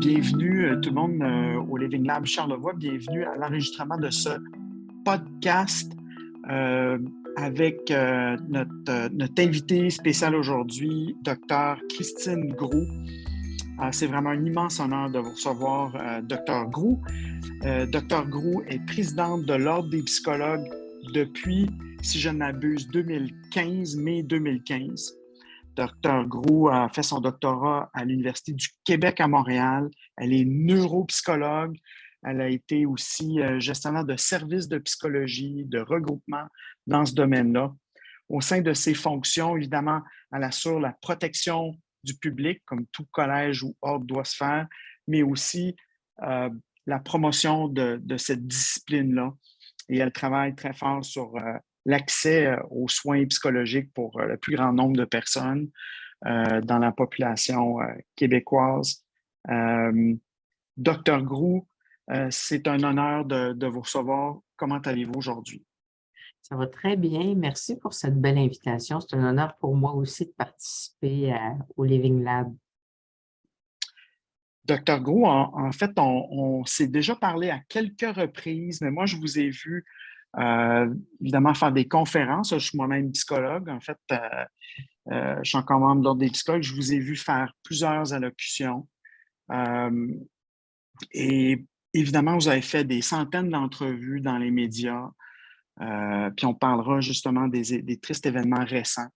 Bienvenue tout le monde au Living Lab Charlevoix. Bienvenue à l'enregistrement de ce podcast euh, avec notre invité spécial aujourd'hui, Dr. Christine Groux. C'est vraiment un immense honneur de vous recevoir, Dr. Groux. Dr. Groux est présidente de l'Ordre des psychologues depuis, si je ne m'abuse, 2015, mai 2015. Dr. Groux a fait son doctorat à l'Université du Québec à Montréal. Elle est neuropsychologue. Elle a été aussi gestionnaire de services de psychologie, de regroupement dans ce domaine-là. Au sein de ses fonctions, évidemment, elle assure la protection du public, comme tout collège ou ordre doit se faire, mais aussi la promotion de cette discipline-là. Et elle travaille très fort sur l'accès aux soins psychologiques pour le plus grand nombre de personnes dans la population québécoise. Dr. Groux, c'est un honneur de vous recevoir. Comment allez-vous aujourd'hui? Ça va très bien. Merci pour cette belle invitation. C'est un honneur pour moi aussi de participer au Living Lab. Dr. Groux, en fait, on s'est déjà parlé à quelques reprises, mais moi, je vous ai vu évidemment faire des conférences. Je suis moi-même psychologue. En fait, je suis encore membre de l'Ordre des psychologues. Je vous ai vu faire plusieurs allocutions. Et évidemment, vous avez fait des centaines d'entrevues dans les médias. Puis on parlera justement des tristes événements récents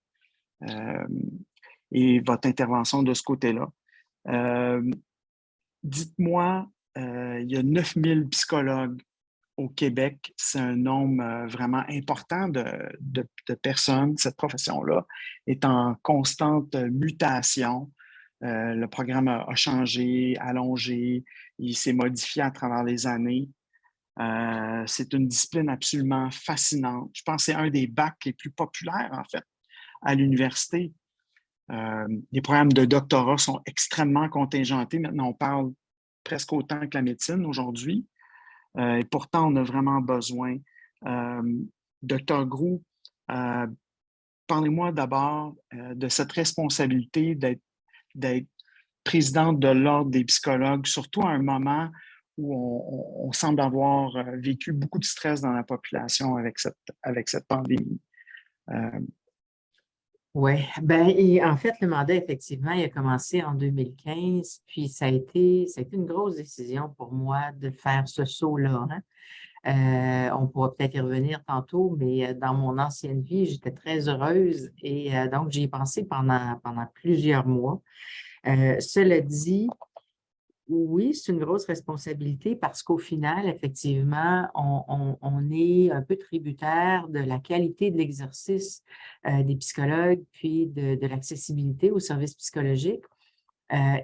et votre intervention de ce côté-là. Dites-moi, il y a 9000 psychologues au Québec. C'est un nombre vraiment important de personnes. Cette profession-là est en constante mutation. Le programme a changé, allongé, il s'est modifié à travers les années. C'est une discipline absolument fascinante. Je pense que c'est un des bacs les plus populaires, en fait, à l'université. Les programmes de doctorat sont extrêmement contingentés. Maintenant, on parle presque autant que la médecine aujourd'hui. Et pourtant, on a vraiment besoin. Dr. Groux, parlez-moi d'abord de cette responsabilité d'être présidente de l'Ordre des psychologues, surtout à un moment où on semble avoir vécu beaucoup de stress dans la population avec cette pandémie. Oui, en fait, le mandat, effectivement, il a commencé en 2015, puis ça a été une grosse décision pour moi de faire ce saut-là, hein. On pourra peut-être y revenir tantôt, mais dans mon ancienne vie, j'étais très heureuse et donc j'y ai pensé pendant plusieurs mois. Cela dit, oui, c'est une grosse responsabilité parce qu'au final, effectivement, on est un peu tributaire de la qualité de l'exercice des psychologues, puis de l'accessibilité aux services psychologiques.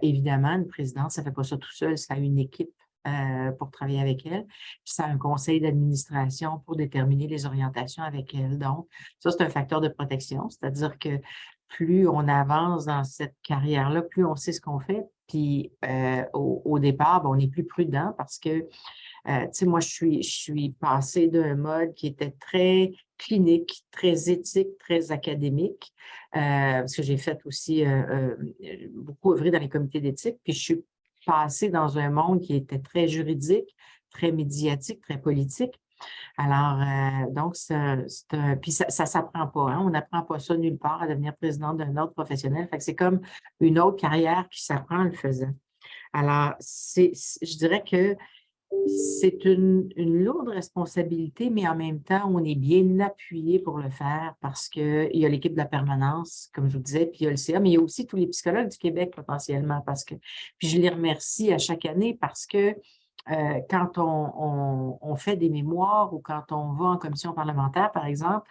Évidemment, une présidente, ça ne fait pas ça tout seul, ça a une équipe pour travailler avec elle, puis ça a un conseil d'administration pour déterminer les orientations avec elle. Donc, ça, c'est un facteur de protection, c'est-à-dire que plus on avance dans cette carrière-là, plus on sait ce qu'on fait. Puis au départ, on est plus prudent parce que, tu sais, moi, je suis passée d'un mode qui était très clinique, très éthique, très académique, parce que j'ai fait aussi beaucoup œuvré dans les comités d'éthique, puis je suis passée dans un monde qui était très juridique, très médiatique, très politique. Alors, donc, puis ça ne s'apprend pas, hein? On n'apprend pas ça nulle part à devenir présidente d'un ordre professionnel. Fait que c'est comme une autre carrière qui s'apprend en le faisant. Alors, je dirais que c'est une lourde responsabilité, mais en même temps, on est bien appuyé pour le faire parce qu'il y a l'équipe de la permanence, comme je vous disais, puis il y a le CA, mais il y a aussi tous les psychologues du Québec potentiellement puis je les remercie à chaque année parce que quand on fait des mémoires ou quand on va en commission parlementaire, par exemple,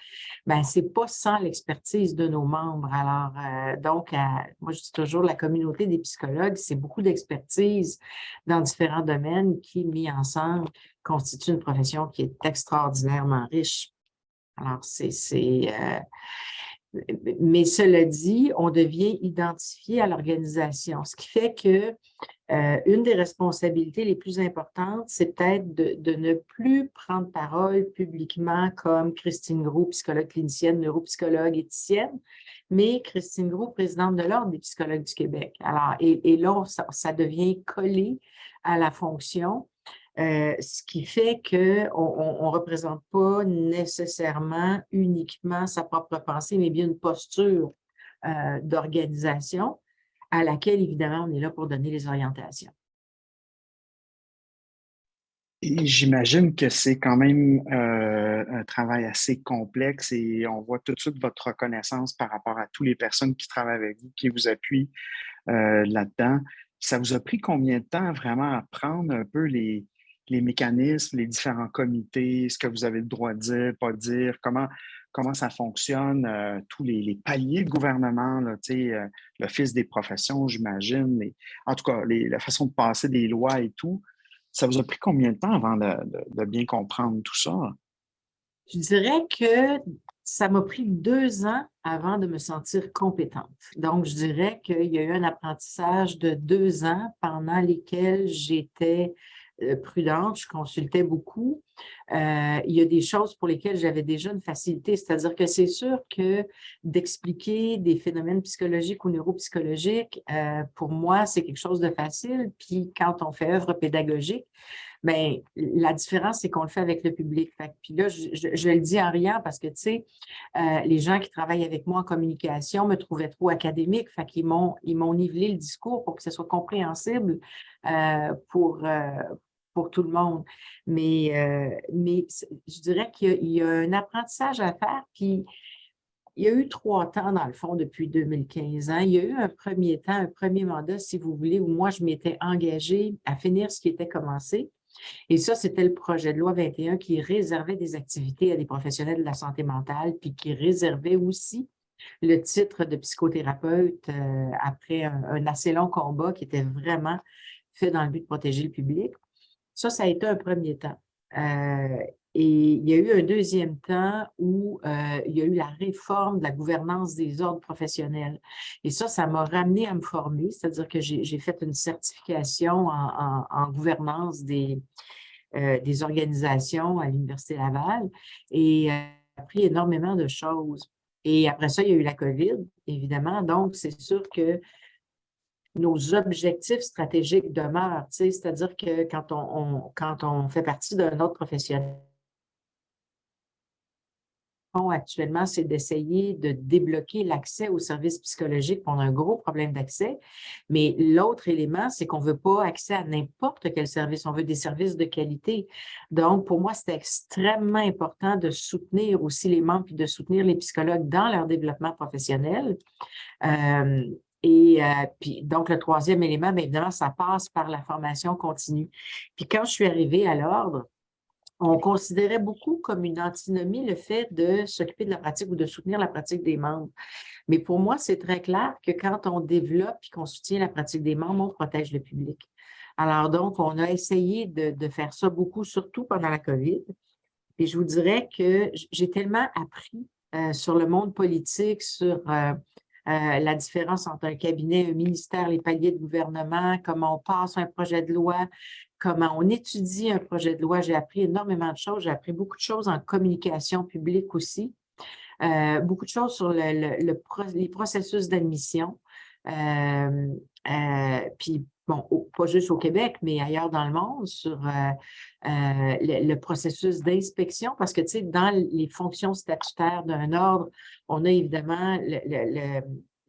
c'est pas sans l'expertise de nos membres. Alors, donc, moi, je dis toujours, la communauté des psychologues, c'est beaucoup d'expertise dans différents domaines qui, mis ensemble, constituent une profession qui est extraordinairement riche. Alors, mais cela dit, on devient identifié à l'organisation, ce qui fait que une des responsabilités les plus importantes, c'est peut-être de ne plus prendre parole publiquement comme Christine Groux, psychologue clinicienne, neuropsychologue, éthicienne, mais Christine Gros, présidente de l'Ordre des psychologues du Québec. Alors, et là, ça devient collé à la fonction, ce qui fait qu'on ne représente pas nécessairement uniquement sa propre pensée, mais bien une posture d'organisation à laquelle, évidemment, on est là pour donner les orientations. Et j'imagine que c'est quand même un travail assez complexe et on voit tout de suite votre reconnaissance par rapport à toutes les personnes qui travaillent avec vous, qui vous appuient là-dedans. Ça vous a pris combien de temps vraiment à apprendre un peu les mécanismes, les différents comités, ce que vous avez le droit de dire, pas dire, comment ça fonctionne, tous les paliers de gouvernement, là, l'Office des professions, j'imagine, en tout cas, la façon de passer des lois et tout. Ça vous a pris combien de temps avant de bien comprendre tout ça? Je dirais que ça m'a pris 2 ans avant de me sentir compétente. Donc, je dirais qu'il y a eu un apprentissage de 2 ans pendant lesquels j'étais prudente, je consultais beaucoup. Il y a des choses pour lesquelles j'avais déjà une facilité, c'est-à-dire que c'est sûr que d'expliquer des phénomènes psychologiques ou neuropsychologiques, pour moi, c'est quelque chose de facile. Puis quand on fait œuvre pédagogique, bien, la différence, c'est qu'on le fait avec le public. Puis là, je le dis en riant parce que, tu sais, les gens qui travaillent avec moi en communication me trouvaient trop académique. Fait qu'ils m'ont nivelé le discours pour que ce soit compréhensible pour tout le monde. Mais je dirais qu'il y a un apprentissage à faire. Puis, il y a eu 3 temps, dans le fond, depuis 2015. Il y a eu un premier temps, un premier mandat, si vous voulez, où moi, je m'étais engagée à finir ce qui était commencé. Et ça, c'était le projet de loi 21 qui réservait des activités à des professionnels de la santé mentale, puis qui réservait aussi le titre de psychothérapeute après un assez long combat qui était vraiment fait dans le but de protéger le public. Ça a été un premier temps. Et il y a eu un deuxième temps où il y a eu la réforme de la gouvernance des ordres professionnels. Et ça m'a ramené à me former, c'est-à-dire que j'ai fait une certification en gouvernance des organisations à l'Université Laval et appris énormément de choses. Et après ça, il y a eu la COVID, évidemment. Donc, c'est sûr que nos objectifs stratégiques demeurent, c'est-à-dire que quand on fait partie d'un autre professionnel, actuellement, c'est d'essayer de débloquer l'accès aux services psychologiques. On a un gros problème d'accès. Mais l'autre élément, c'est qu'on ne veut pas accès à n'importe quel service. On veut des services de qualité. Donc, pour moi, c'est extrêmement important de soutenir aussi les membres et de soutenir les psychologues dans leur développement professionnel. Puis, donc, le troisième élément, bien évidemment, ça passe par la formation continue. Puis, quand je suis arrivée à l'Ordre, on considérait beaucoup comme une antinomie le fait de s'occuper de la pratique ou de soutenir la pratique des membres. Mais pour moi, c'est très clair que quand on développe et qu'on soutient la pratique des membres, on protège le public. Alors donc, on a essayé de faire ça beaucoup, surtout pendant la COVID. Et je vous dirais que j'ai tellement appris sur le monde politique, sur la différence entre un cabinet, un ministère, les paliers de gouvernement, comment on passe un projet de loi, comment on étudie un projet de loi. J'ai appris énormément de choses. J'ai appris beaucoup de choses en communication publique aussi. Beaucoup de choses sur les processus d'admission. Puis, bon, pas juste au Québec, mais ailleurs dans le monde, sur le processus d'inspection, parce que, tu sais, dans les fonctions statutaires d'un ordre, on a évidemment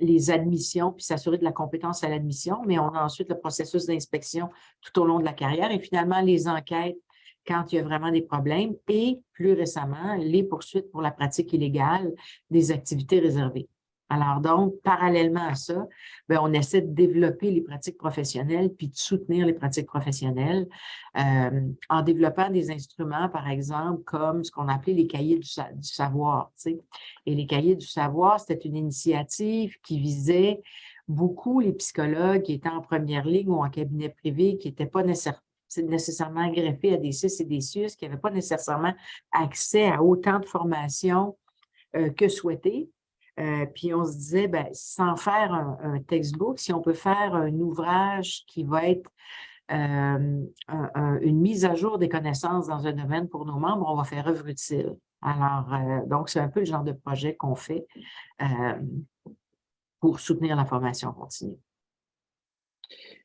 les admissions, puis s'assurer de la compétence à l'admission, mais on a ensuite le processus d'inspection tout au long de la carrière et finalement les enquêtes quand il y a vraiment des problèmes et plus récemment, les poursuites pour la pratique illégale des activités réservées. Alors donc, parallèlement à ça, bien, on essaie de développer les pratiques professionnelles puis de soutenir les pratiques professionnelles en développant des instruments, par exemple, comme ce qu'on appelait les cahiers du savoir. Tu sais. Et les cahiers du savoir, c'était une initiative qui visait beaucoup les psychologues qui étaient en première ligne ou en cabinet privé, qui n'étaient pas nécessairement greffés à des CIS et des CIUS, qui n'avaient pas nécessairement accès à autant de formations que souhaité. Puis on se disait, bien, sans faire un textbook, si on peut faire un ouvrage qui va être une mise à jour des connaissances dans un domaine pour nos membres, on va faire œuvre utile. Alors, donc, c'est un peu le genre de projet qu'on fait. pour soutenir la formation continue.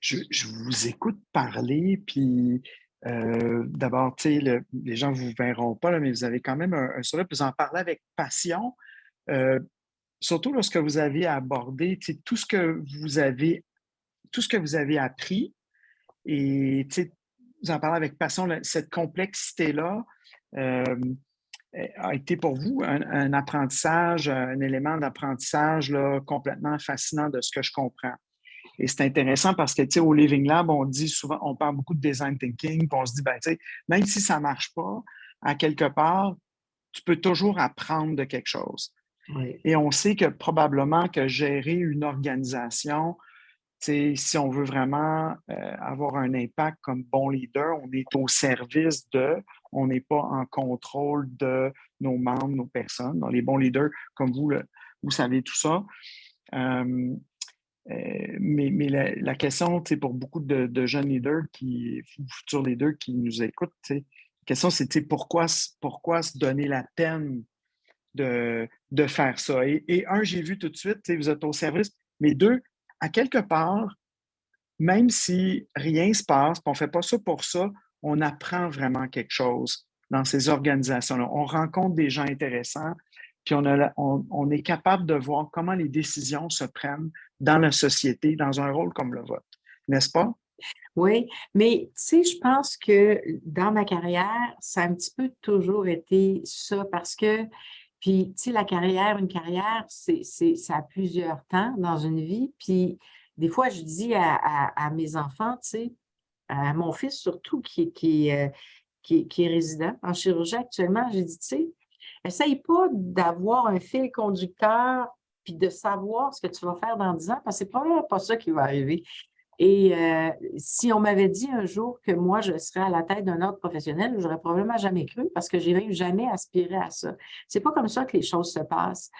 Je vous écoute parler, puis d'abord, tu sais, les gens ne vous verront pas, là, mais vous avez quand même un sourire, puis vous en parlez avec passion. Euh, Surtout lorsque vous avez abordé, tu sais, tout ce que vous avez appris, et tu sais, vous en parlez avec passion, cette complexité-là a été pour vous un apprentissage, un élément d'apprentissage là, complètement fascinant de ce que je comprends. Et c'est intéressant parce que, tu sais, au Living Lab, on dit souvent, on parle beaucoup de design thinking, puis on se dit, ben, tu sais, même si ça ne marche pas, à quelque part, tu peux toujours apprendre de quelque chose. Oui. Et on sait que probablement que gérer une organisation, tu sais, si on veut vraiment avoir un impact comme bon leader, on est au service de, on n'est pas en contrôle de nos membres, nos personnes. Donc, les bons leaders, comme vous, vous savez tout ça. Mais la question, tu sais, pour beaucoup de jeunes leaders, futurs leaders qui nous écoutent, tu sais, la question, c'est tu sais, pourquoi se donner la peine de faire ça? Et un, j'ai vu tout de suite, tu sais, vous êtes au service, mais deux, à quelque part, même si rien ne se passe, on ne fait pas ça pour ça, on apprend vraiment quelque chose dans ces organisations-là. On rencontre des gens intéressants, puis on est capable de voir comment les décisions se prennent dans la société, dans un rôle comme le vôtre. N'est-ce pas? Oui, mais tu sais, je pense que dans ma carrière, ça a un petit peu toujours été ça parce que, puis tu sais, une carrière, ça a plusieurs temps dans une vie. Puis des fois, je dis à mes enfants, tu sais, à mon fils surtout qui est résident en chirurgie actuellement, j'ai dit, tu sais, essaye pas d'avoir un fil conducteur puis de savoir ce que tu vas faire dans 10 ans parce que c'est probablement pas ça qui va arriver. Et si on m'avait dit un jour que moi, je serais à la tête d'un ordre professionnel, je n'aurais probablement jamais cru parce que je n'ai jamais aspiré à ça. C'est pas comme ça que les choses se passent.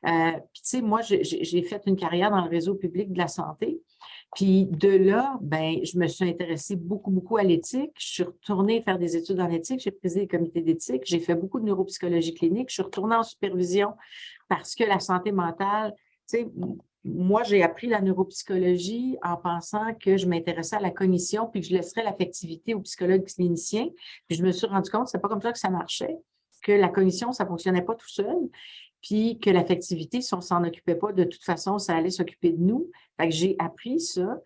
Puis, tu sais, moi, j'ai fait une carrière dans le réseau public de la santé. Puis de là, ben, je me suis intéressée beaucoup, beaucoup à l'éthique. Je suis retournée faire des études en éthique. J'ai présidé les comités d'éthique. J'ai fait beaucoup de neuropsychologie clinique. Je suis retournée en supervision parce que la santé mentale, tu sais, moi, j'ai appris la neuropsychologie en pensant que je m'intéressais à la cognition puis que je laisserais l'affectivité aux psychologues cliniciens. Puis je me suis rendu compte que c'est pas comme ça que ça marchait, que la cognition, ça fonctionnait pas tout seul, puis que l'affectivité, si on s'en occupait pas, de toute façon, ça allait s'occuper de nous. Fait que j'ai appris ça.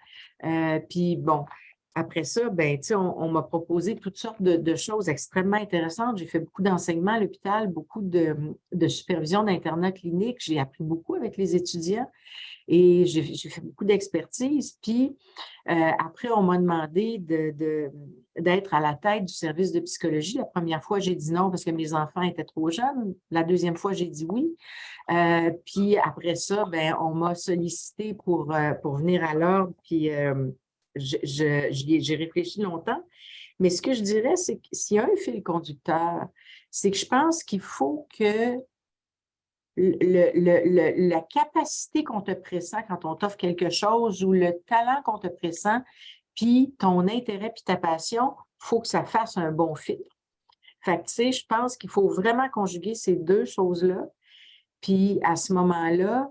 Puis bon, après ça, ben, tu sais, on m'a proposé toutes sortes de choses extrêmement intéressantes. J'ai fait beaucoup d'enseignement à l'hôpital, beaucoup de supervision d'internat clinique. J'ai appris beaucoup avec les étudiants et j'ai fait beaucoup d'expertise. Puis après, on m'a demandé d'être à la tête du service de psychologie. La première fois, j'ai dit non parce que mes enfants étaient trop jeunes. La deuxième fois, j'ai dit oui. Puis après ça, ben, on m'a sollicité pour venir à l'ordre. Puis j'ai réfléchi longtemps. Mais ce que je dirais, c'est que s'il y a un fil conducteur, c'est que je pense qu'il faut que la capacité qu'on te pressent quand on t'offre quelque chose ou le talent qu'on te pressent, puis ton intérêt puis ta passion, il faut que ça fasse un bon fit. Fait que, tu sais, je pense qu'il faut vraiment conjuguer ces deux choses-là. Puis à ce moment-là,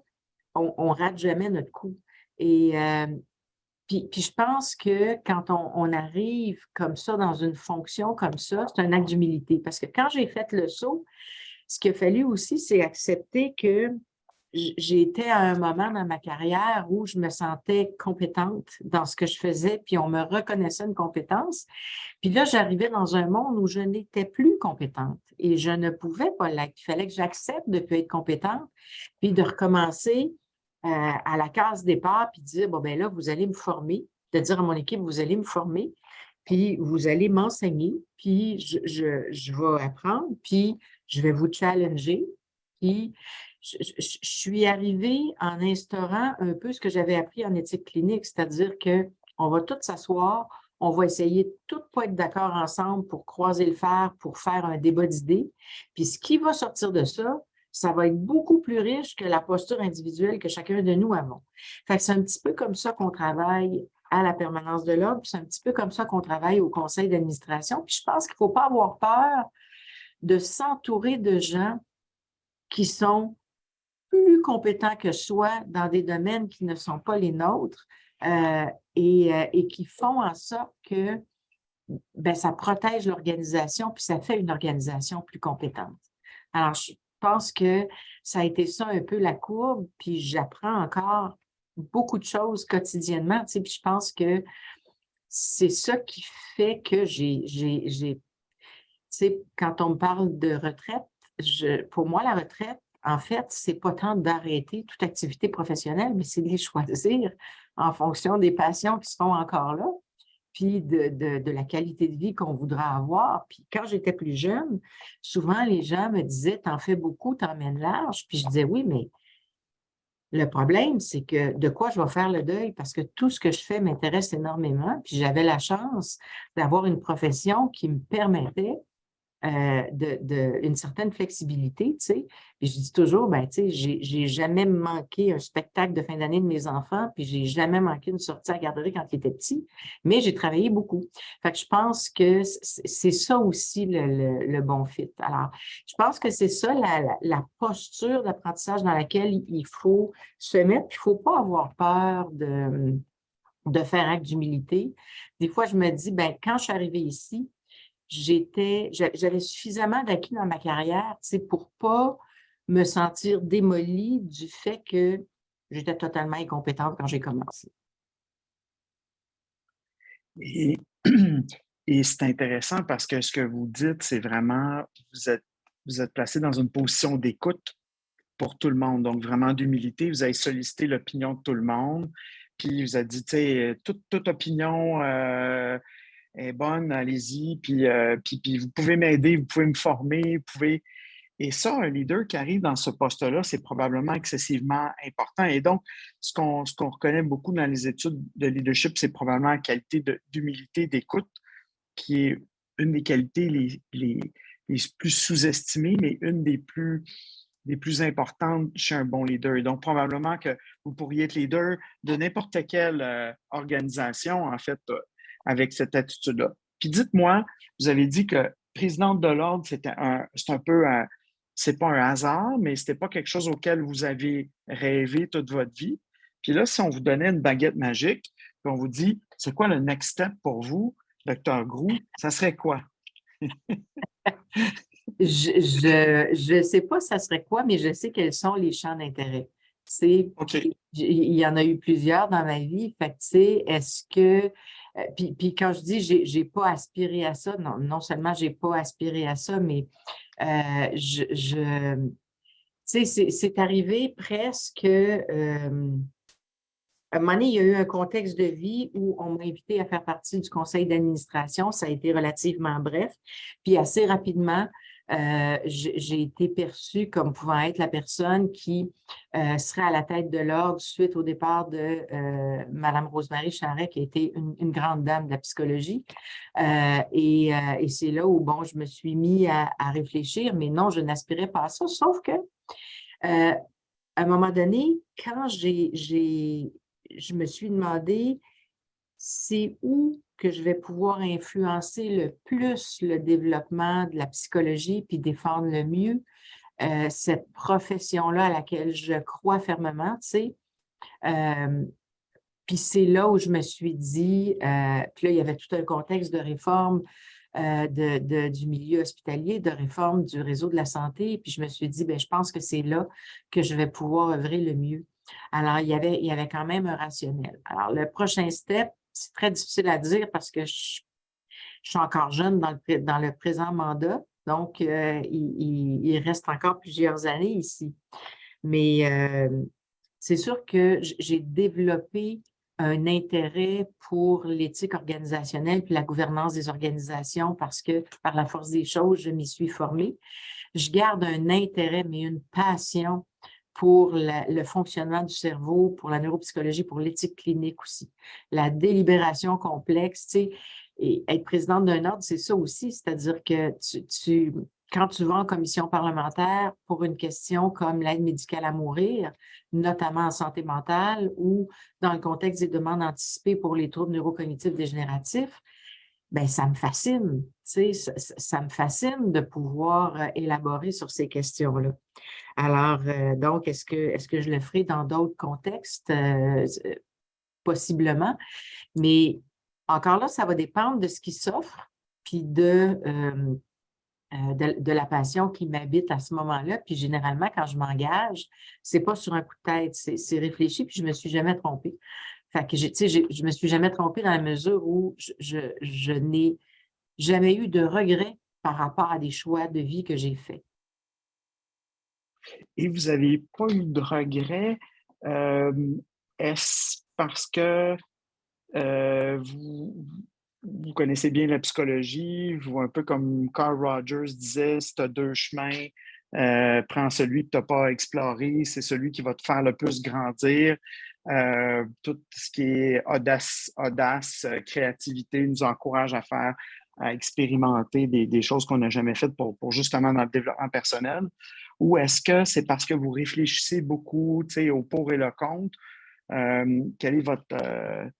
on ne rate jamais notre coup. Et puis je pense que quand on arrive comme ça dans une fonction comme ça, c'est un acte d'humilité. Parce que quand j'ai fait le saut, ce qu'il a fallu aussi, c'est accepter que j'étais à un moment dans ma carrière où je me sentais compétente dans ce que je faisais, puis on me reconnaissait une compétence. Puis là, j'arrivais dans un monde où je n'étais plus compétente et je ne pouvais pas l'être. Il fallait que j'accepte de ne plus être compétente, puis de recommencer à la case départ, puis de dire, bon, ben là, vous allez me former, de dire à mon équipe, vous allez me former, puis vous allez m'enseigner, puis je vais apprendre, puis je vais vous challenger. Puis je suis arrivée en instaurant un peu ce que j'avais appris en éthique clinique, c'est-à-dire qu'on va tous s'asseoir, on va essayer de tous pas être d'accord ensemble pour croiser le fer, pour faire un débat d'idées. Puis ce qui va sortir de ça, ça va être beaucoup plus riche que la posture individuelle que chacun de nous avons. Fait que c'est un petit peu comme ça qu'on travaille à la permanence de l'ordre, puis c'est un petit peu comme ça qu'on travaille au conseil d'administration. Puis je pense qu'il ne faut pas avoir peur de s'entourer de gens qui sont plus compétents que soi dans des domaines qui ne sont pas les nôtres et qui font en sorte que ben, ça protège l'organisation, puis ça fait une organisation plus compétente. Alors, je pense que ça a été ça un peu la courbe, puis j'apprends encore beaucoup de choses quotidiennement, tu sais, puis je pense que c'est ça qui fait que tu sais, quand on me parle de retraite, pour moi, la retraite, en fait, c'est pas tant d'arrêter toute activité professionnelle, mais c'est de les choisir en fonction des passions qui seront encore là, puis de la qualité de vie qu'on voudra avoir. Puis quand j'étais plus jeune, souvent les gens me disaient, t'en fais beaucoup, t'emmènes large. Puis je disais, oui, mais le problème, c'est que de quoi je vais faire le deuil? Parce que tout ce que je fais m'intéresse énormément. Puis j'avais la chance d'avoir une profession qui me permettait une certaine flexibilité, tu sais. Puis je dis toujours, ben, tu sais, j'ai jamais manqué un spectacle de fin d'année de mes enfants, puis j'ai jamais manqué une sortie à la garderie quand ils étaient petits, mais j'ai travaillé beaucoup. Fait que je pense que c'est ça aussi le bon fit. Alors, je pense que c'est ça la posture d'apprentissage dans laquelle il faut se mettre, puis il ne faut pas avoir peur de faire acte d'humilité. Des fois, je me dis, ben, quand je suis arrivée ici, j'avais suffisamment d'acquis dans ma carrière, tu sais, pour pas me sentir démolie du fait que j'étais totalement incompétente quand j'ai commencé. Et, et c'est intéressant parce que ce que vous dites, c'est vraiment, vous êtes placé dans une position d'écoute pour tout le monde, donc vraiment d'humilité. Vous avez sollicité l'opinion de tout le monde, puis vous avez dit, tu sais, toute opinion est bonne, allez-y, puis vous pouvez m'aider, vous pouvez me former, vous pouvez... Et ça, un leader qui arrive dans ce poste-là, c'est probablement excessivement important. Et donc, ce qu'on reconnaît beaucoup dans les études de leadership, c'est probablement la qualité d'humilité, d'écoute, qui est une des qualités les plus sous-estimées, mais une des plus importantes chez un bon leader. Et donc, probablement que vous pourriez être leader de n'importe quelle organisation, en fait, avec cette attitude-là. Puis dites-moi, vous avez dit que présidente de l'ordre, c'est un peu, c'est pas un hasard, mais c'était pas quelque chose auquel vous avez rêvé toute votre vie. Puis là, si on vous donnait une baguette magique, puis on vous dit, c'est quoi le next step pour vous, Dr. Groux, ça serait quoi? Je sais pas ça serait quoi, mais je sais quels sont les champs d'intérêt. OK. Il y en a eu plusieurs dans ma vie. Fait que, tu sais, est-ce que... puis quand je dis j'ai pas aspiré à ça, non seulement j'ai pas aspiré à ça, mais tu sais, c'est arrivé presque... à un moment donné, il y a eu un contexte de vie où on m'a invité à faire partie du conseil d'administration. Ça a été relativement bref. Puis assez rapidement, j'ai été perçue comme pouvant être la personne qui serait à la tête de l'ordre suite au départ de Mme Rosemary Charret, qui a été une grande dame de la psychologie. Et c'est là où, bon, je me suis mis à réfléchir, mais non, je n'aspirais pas à ça, sauf que à un moment donné, quand je me suis demandé c'est où que je vais pouvoir influencer le plus le développement de la psychologie puis défendre le mieux cette profession-là à laquelle je crois fermement, tu sais. Puis c'est là où je me suis dit, puis là, il y avait tout un contexte de réforme du milieu hospitalier, de réforme du réseau de la santé. Puis je me suis dit, bien, je pense que c'est là que je vais pouvoir œuvrer le mieux. Alors, il y avait quand même un rationnel. Alors, le prochain step, c'est très difficile à dire parce que je suis encore jeune dans le présent mandat. Donc, il reste encore plusieurs années ici. Mais c'est sûr que j'ai développé un intérêt pour l'éthique organisationnelle puis la gouvernance des organisations parce que, par la force des choses, je m'y suis formée. Je garde un intérêt, mais une passion pour le fonctionnement du cerveau, pour la neuropsychologie, pour l'éthique clinique aussi. La délibération complexe, tu sais, et être présidente d'un ordre, c'est ça aussi, c'est-à-dire que quand tu vas en commission parlementaire pour une question comme l'aide médicale à mourir, notamment en santé mentale ou dans le contexte des demandes anticipées pour les troubles neurocognitifs dégénératifs, ben ça me fascine, tu sais, ça me fascine de pouvoir élaborer sur ces questions-là. Alors, donc, est-ce que je le ferai dans d'autres contextes? Possiblement, mais encore là, ça va dépendre de ce qui s'offre, puis de la passion qui m'habite à ce moment-là. Puis généralement, quand je m'engage, c'est pas sur un coup de tête, c'est réfléchi, puis je me suis jamais trompée. Fait que, tu sais, je me suis jamais trompée dans la mesure où je n'ai jamais eu de regrets par rapport à des choix de vie que j'ai faits. Et vous n'avez pas eu de regrets? Euh, Est-ce parce que vous connaissez bien la psychologie, vous, un peu comme Carl Rogers disait, si tu as deux chemins, prends celui que tu n'as pas exploré, c'est celui qui va te faire le plus grandir. Tout ce qui est audace, créativité nous encourage à faire, à expérimenter des choses qu'on n'a jamais faites pour justement dans le développement personnel. Ou est-ce que c'est parce que vous réfléchissez beaucoup, tu sais, au pour et le contre? Quelle est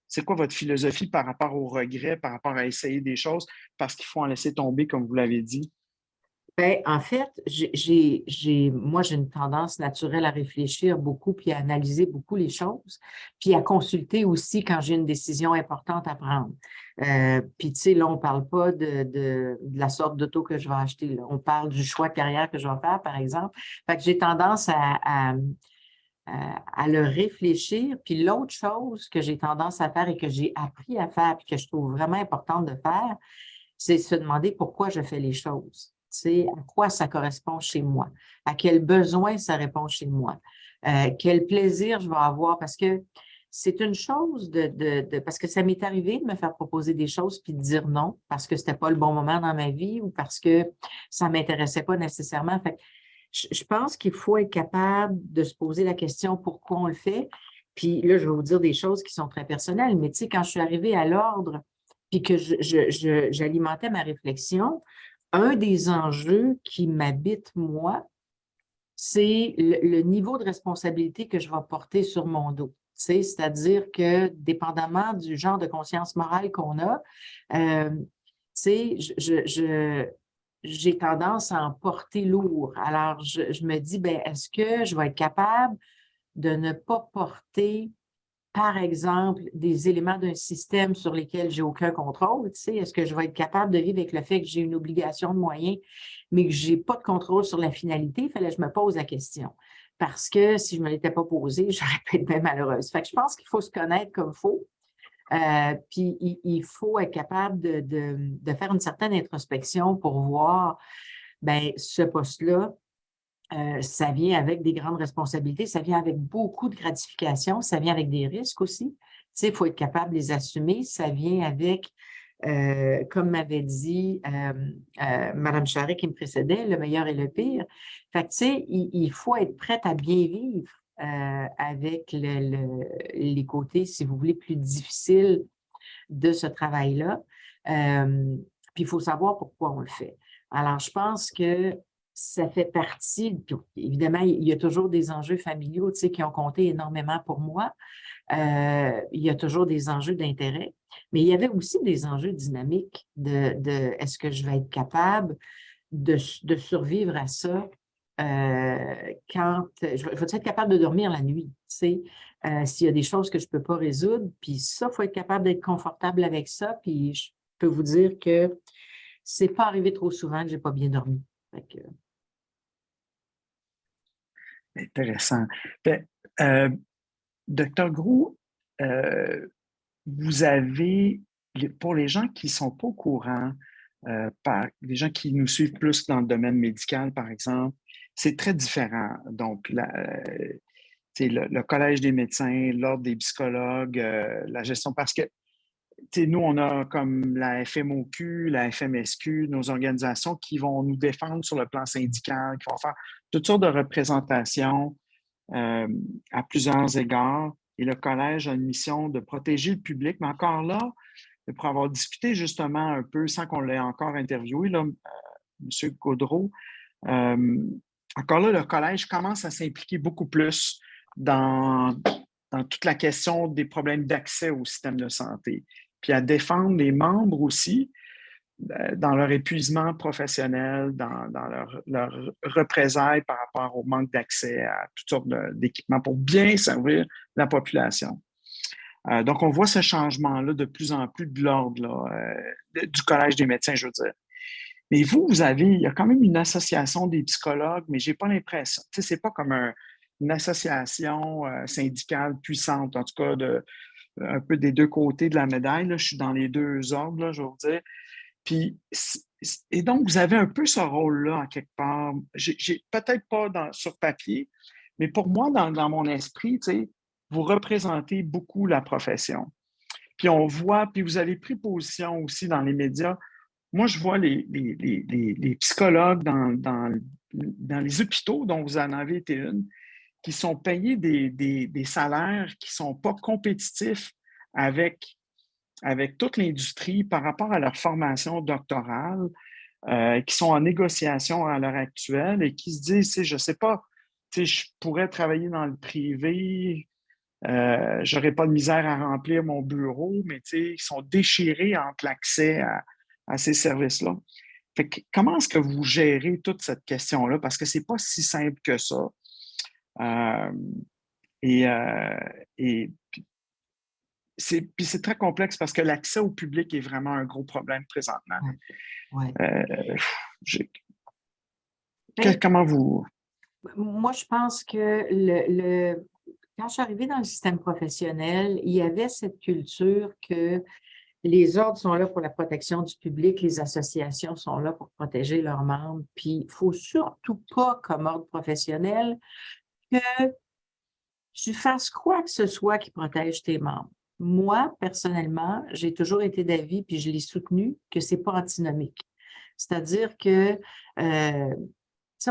c'est quoi votre philosophie par rapport au regret, par rapport à essayer des choses, parce qu'il faut en laisser tomber, comme vous l'avez dit? Ben, en fait, moi, j'ai une tendance naturelle à réfléchir beaucoup, puis à analyser beaucoup les choses, puis à consulter aussi quand j'ai une décision importante à prendre. Puis, tu sais, là, on ne parle pas de la sorte d'auto que je vais acheter, là. On parle du choix de carrière que je vais faire, par exemple. Fait que j'ai tendance à le réfléchir. Puis l'autre chose que j'ai tendance à faire et que j'ai appris à faire, puis que je trouve vraiment importante de faire, c'est se demander pourquoi je fais les choses. Tu sais, à quoi ça correspond chez moi, à quel besoin ça répond chez moi, quel plaisir je vais avoir, parce que c'est une chose parce que ça m'est arrivé de me faire proposer des choses puis de dire non parce que c'était pas le bon moment dans ma vie ou parce que ça m'intéressait pas nécessairement. Fait que je pense qu'il faut être capable de se poser la question pourquoi on le fait. Puis là, je vais vous dire des choses qui sont très personnelles, mais tu sais, quand je suis arrivée à l'ordre puis que j'alimentais ma réflexion, un des enjeux qui m'habite, moi, c'est le niveau de responsabilité que je vais porter sur mon dos. Tu sais, c'est-à-dire que, dépendamment du genre de conscience morale qu'on a, tu sais, j'ai tendance à en porter lourd. Alors, je me dis, ben, est-ce que je vais être capable de ne pas porter, par exemple, des éléments d'un système sur lesquels j'ai aucun contrôle, tu sais, est-ce que je vais être capable de vivre avec le fait que j'ai une obligation de moyens, mais que j'ai pas de contrôle sur la finalité? Il fallait que je me pose la question. Parce que si je ne me l'étais pas posée, j'aurais pu être bien malheureuse. Fait que je pense qu'il faut se connaître comme il faut. Puis il faut être capable de faire une certaine introspection pour voir, ben ce poste-là, ça vient avec des grandes responsabilités, ça vient avec beaucoup de gratification, ça vient avec des risques aussi. Tu sais, il faut être capable de les assumer. Ça vient avec, comme m'avait dit Mme Charest qui me précédait, le meilleur et le pire. Fait que, tu sais, il faut être prête à bien vivre avec les côtés, si vous voulez, plus difficiles de ce travail-là. Puis il faut savoir pourquoi on le fait. Alors, je pense que ça fait partie, puis évidemment, il y a toujours des enjeux familiaux, tu sais, qui ont compté énormément pour moi. Il y a toujours des enjeux d'intérêt, mais il y avait aussi des enjeux dynamiques est-ce que je vais être capable de survivre à ça quand je vais être capable de dormir la nuit, tu sais, s'il y a des choses que je ne peux pas résoudre, puis ça, il faut être capable d'être confortable avec ça, puis je peux vous dire que c'est pas arrivé trop souvent que j'ai pas bien dormi. Fait que, Intéressant. Ben, euh, Docteur Gros, euh, vous avez, pour les gens qui ne sont pas au courant, les gens qui nous suivent plus dans le domaine médical, par exemple, c'est très différent. Donc, le Collège des médecins, l'Ordre des psychologues, la gestion, parce que nous, on a comme la FMOQ, la FMSQ, nos organisations qui vont nous défendre sur le plan syndical, qui vont faire toutes sortes de représentations euh, à plusieurs égards. Et le collège a une mission de protéger le public, mais encore là, pour avoir discuté justement un peu, sans qu'on l'ait encore interviewé, là, M. Gaudreau, euh, encore là, le collège commence à s'impliquer beaucoup plus dans, dans toute la question des problèmes d'accès au système de santé, puis à défendre les membres aussi, dans leur épuisement professionnel, dans leur représailles par rapport au manque d'accès à toutes sortes d'équipements pour bien servir la population. Donc, on voit ce changement-là de plus en plus de l'ordre du Collège des médecins, je veux dire. Mais vous avez, il y a quand même une association des psychologues, mais j'ai pas l'impression, tu sais, c'est pas comme une association syndicale puissante, en tout cas, un peu des deux côtés de la médaille. Là, je suis dans les deux ordres, là, je vais vous dire. Puis, et donc, vous avez un peu ce rôle-là, en quelque part. J'ai peut-être pas sur papier, mais pour moi, dans mon esprit, tu sais, vous représentez beaucoup la profession. Puis on voit, puis vous avez pris position aussi dans les médias. Moi, je vois les psychologues dans les hôpitaux, dont vous en avez été une, qui sont payés des salaires qui ne sont pas compétitifs avec toute l'industrie par rapport à leur formation doctorale, qui sont en négociation à l'heure actuelle et qui se disent, je ne sais pas, je pourrais travailler dans le privé, je n'aurais pas de misère à remplir mon bureau, mais ils sont déchirés entre l'accès à ces services-là. Fait que, comment est-ce que vous gérez toute cette question-là? Parce que ce n'est pas si simple que ça. Euh, et puis c'est très complexe parce que l'accès au public est vraiment un gros problème présentement. Ouais. Comment vous... Moi, je pense que quand je suis arrivée dans le système professionnel, il y avait cette culture que les ordres sont là pour la protection du public, les associations sont là pour protéger leurs membres. Puis, il ne faut surtout pas, comme ordre professionnel, que tu fasses quoi que ce soit qui protège tes membres. Moi, personnellement, j'ai toujours été d'avis, puis je l'ai soutenu, que ce n'est pas antinomique. C'est-à-dire que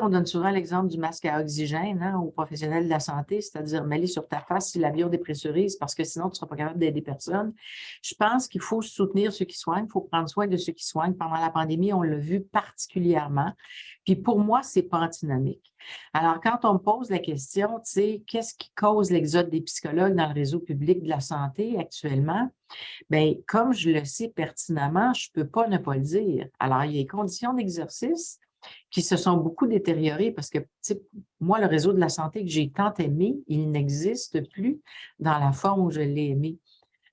on donne souvent l'exemple du masque à oxygène aux professionnels de la santé, c'est-à-dire mets-le sur ta face si l'avion dépressurise parce que sinon, tu ne seras pas capable d'aider personne. Je pense qu'il faut soutenir ceux qui soignent, il faut prendre soin de ceux qui soignent. Pendant la pandémie, on l'a vu particulièrement. Puis pour moi, ce n'est pas antinomique. Alors, quand on me pose la question, tu sais, qu'est-ce qui cause l'exode des psychologues dans le réseau public de la santé actuellement? Bien, comme je le sais pertinemment, je ne peux pas ne pas le dire. Alors, il y a les conditions d'exercice qui se sont beaucoup détériorées parce que, moi, le réseau de la santé que j'ai tant aimé, il n'existe plus dans la forme où je l'ai aimé.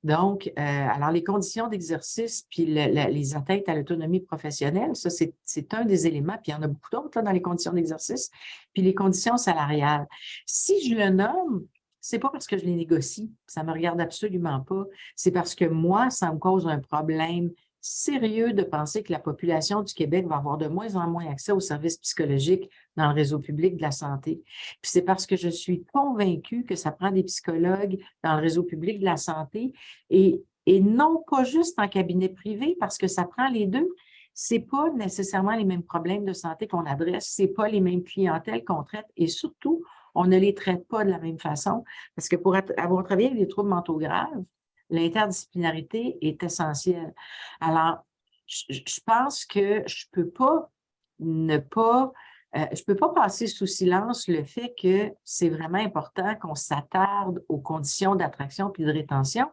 Donc, alors les conditions d'exercice puis les atteintes à l'autonomie professionnelle, ça, c'est un des éléments, puis il y en a beaucoup d'autres dans les conditions d'exercice, puis les conditions salariales. Si je le nomme, c'est pas parce que je les négocie, ça me regarde absolument pas, c'est parce que moi, ça me cause un problème sérieux de penser que la population du Québec va avoir de moins en moins accès aux services psychologiques dans le réseau public de la santé. Puis c'est parce que je suis convaincue que ça prend des psychologues dans le réseau public de la santé et non pas juste en cabinet privé parce que ça prend les deux. C'est pas nécessairement les mêmes problèmes de santé qu'on adresse, c'est pas les mêmes clientèles qu'on traite et surtout, on ne les traite pas de la même façon parce que pour avoir travaillé avec des troubles mentaux graves, l'interdisciplinarité est essentielle. Alors, je pense que je ne peux pas je peux pas passer sous silence le fait que c'est vraiment important qu'on s'attarde aux conditions d'attraction puis de rétention,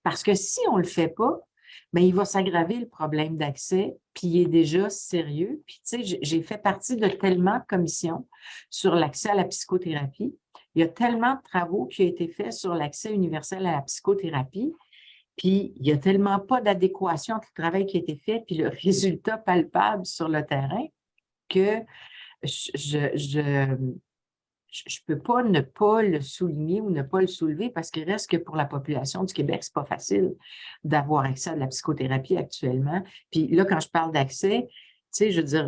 parce que si on ne le fait pas, bien, il va s'aggraver le problème d'accès, puis il est déjà sérieux. Puis, tu sais, j'ai fait partie de tellement de commissions sur l'accès à la psychothérapie. Il y a tellement de travaux qui ont été faits sur l'accès universel à la psychothérapie. Puis, il n'y a tellement pas d'adéquation entre le travail qui a été fait puis le résultat palpable sur le terrain que je peux pas ne pas le souligner ou ne pas le soulever parce qu'il reste que pour la population du Québec, c'est pas facile d'avoir accès à de la psychothérapie actuellement. Puis là, quand je parle d'accès, tu sais, je veux dire,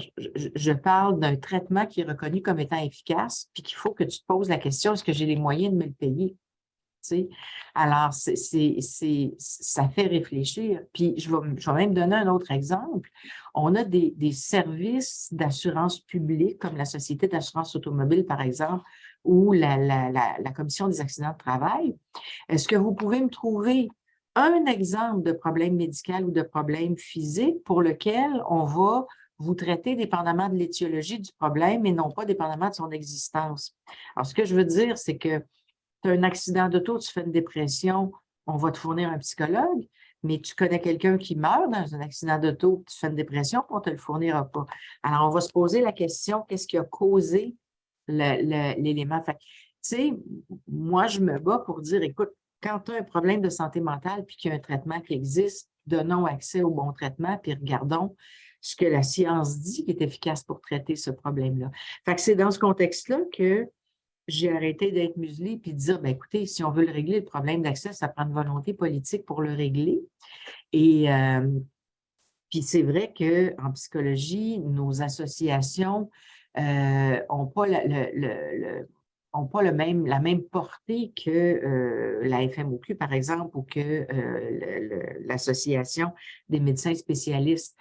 je parle d'un traitement qui est reconnu comme étant efficace, puis qu'il faut que tu te poses la question, est-ce que j'ai les moyens de me le payer? Alors, ça fait réfléchir. Puis, je vais même donner un autre exemple. On a des services d'assurance publique, comme la Société d'assurance automobile, par exemple, ou la Commission des accidents de travail. Est-ce que vous pouvez me trouver un exemple de problème médical ou de problème physique pour lequel on va vous traiter dépendamment de l'étiologie du problème et non pas dépendamment de son existence? Alors, ce que je veux dire, c'est que tu as un accident d'auto, tu fais une dépression, on va te fournir un psychologue. mais tu connais quelqu'un qui meurt dans un accident d'auto, tu fais une dépression, puis on ne te le fournira pas. Alors, on va se poser la question, qu'est-ce qui a causé l'élément? Fait que, tu sais, moi, je me bats pour dire, écoute, quand tu as un problème de santé mentale puis qu'il y a un traitement qui existe, donnons accès au bon traitement, puis regardons ce que la science dit qui est efficace pour traiter ce problème-là. Fait que c'est dans ce contexte-là que j'ai arrêté d'être muselée puis de dire, ben écoutez, si on veut le régler, le problème d'accès, ça prend une volonté politique pour le régler. Et puis c'est vrai qu'en psychologie, nos associations n'ont pas la même portée que la FMOQ, par exemple, ou que l'Association des médecins spécialistes.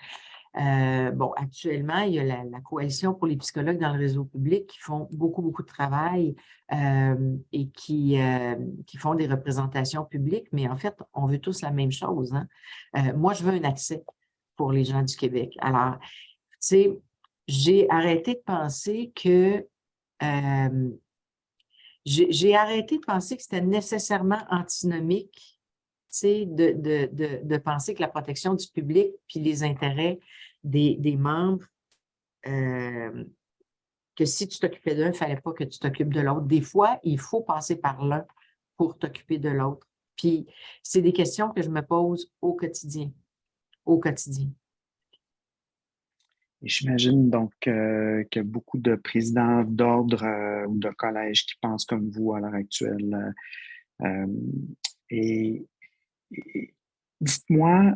Bon, actuellement, il y a la Coalition pour les psychologues dans le réseau public qui font beaucoup, beaucoup de travail et qui font des représentations publiques, mais en fait, on veut tous la même chose, hein. Moi, je veux un accès pour les gens du Québec. Alors, tu sais, j'ai arrêté de penser que j'ai arrêté de penser que c'était nécessairement antinomique, tu sais, de penser que la protection du public puis les intérêts des membres, que si tu t'occupais d'un, il ne fallait pas que tu t'occupes de l'autre. Des fois, il faut passer par l'un pour t'occuper de l'autre. Puis, c'est des questions que je me pose au quotidien. Au quotidien. Et j'imagine donc qu'il y a beaucoup de présidents d'ordre ou de collèges qui pensent comme vous à l'heure actuelle. Euh, et, et dites-moi,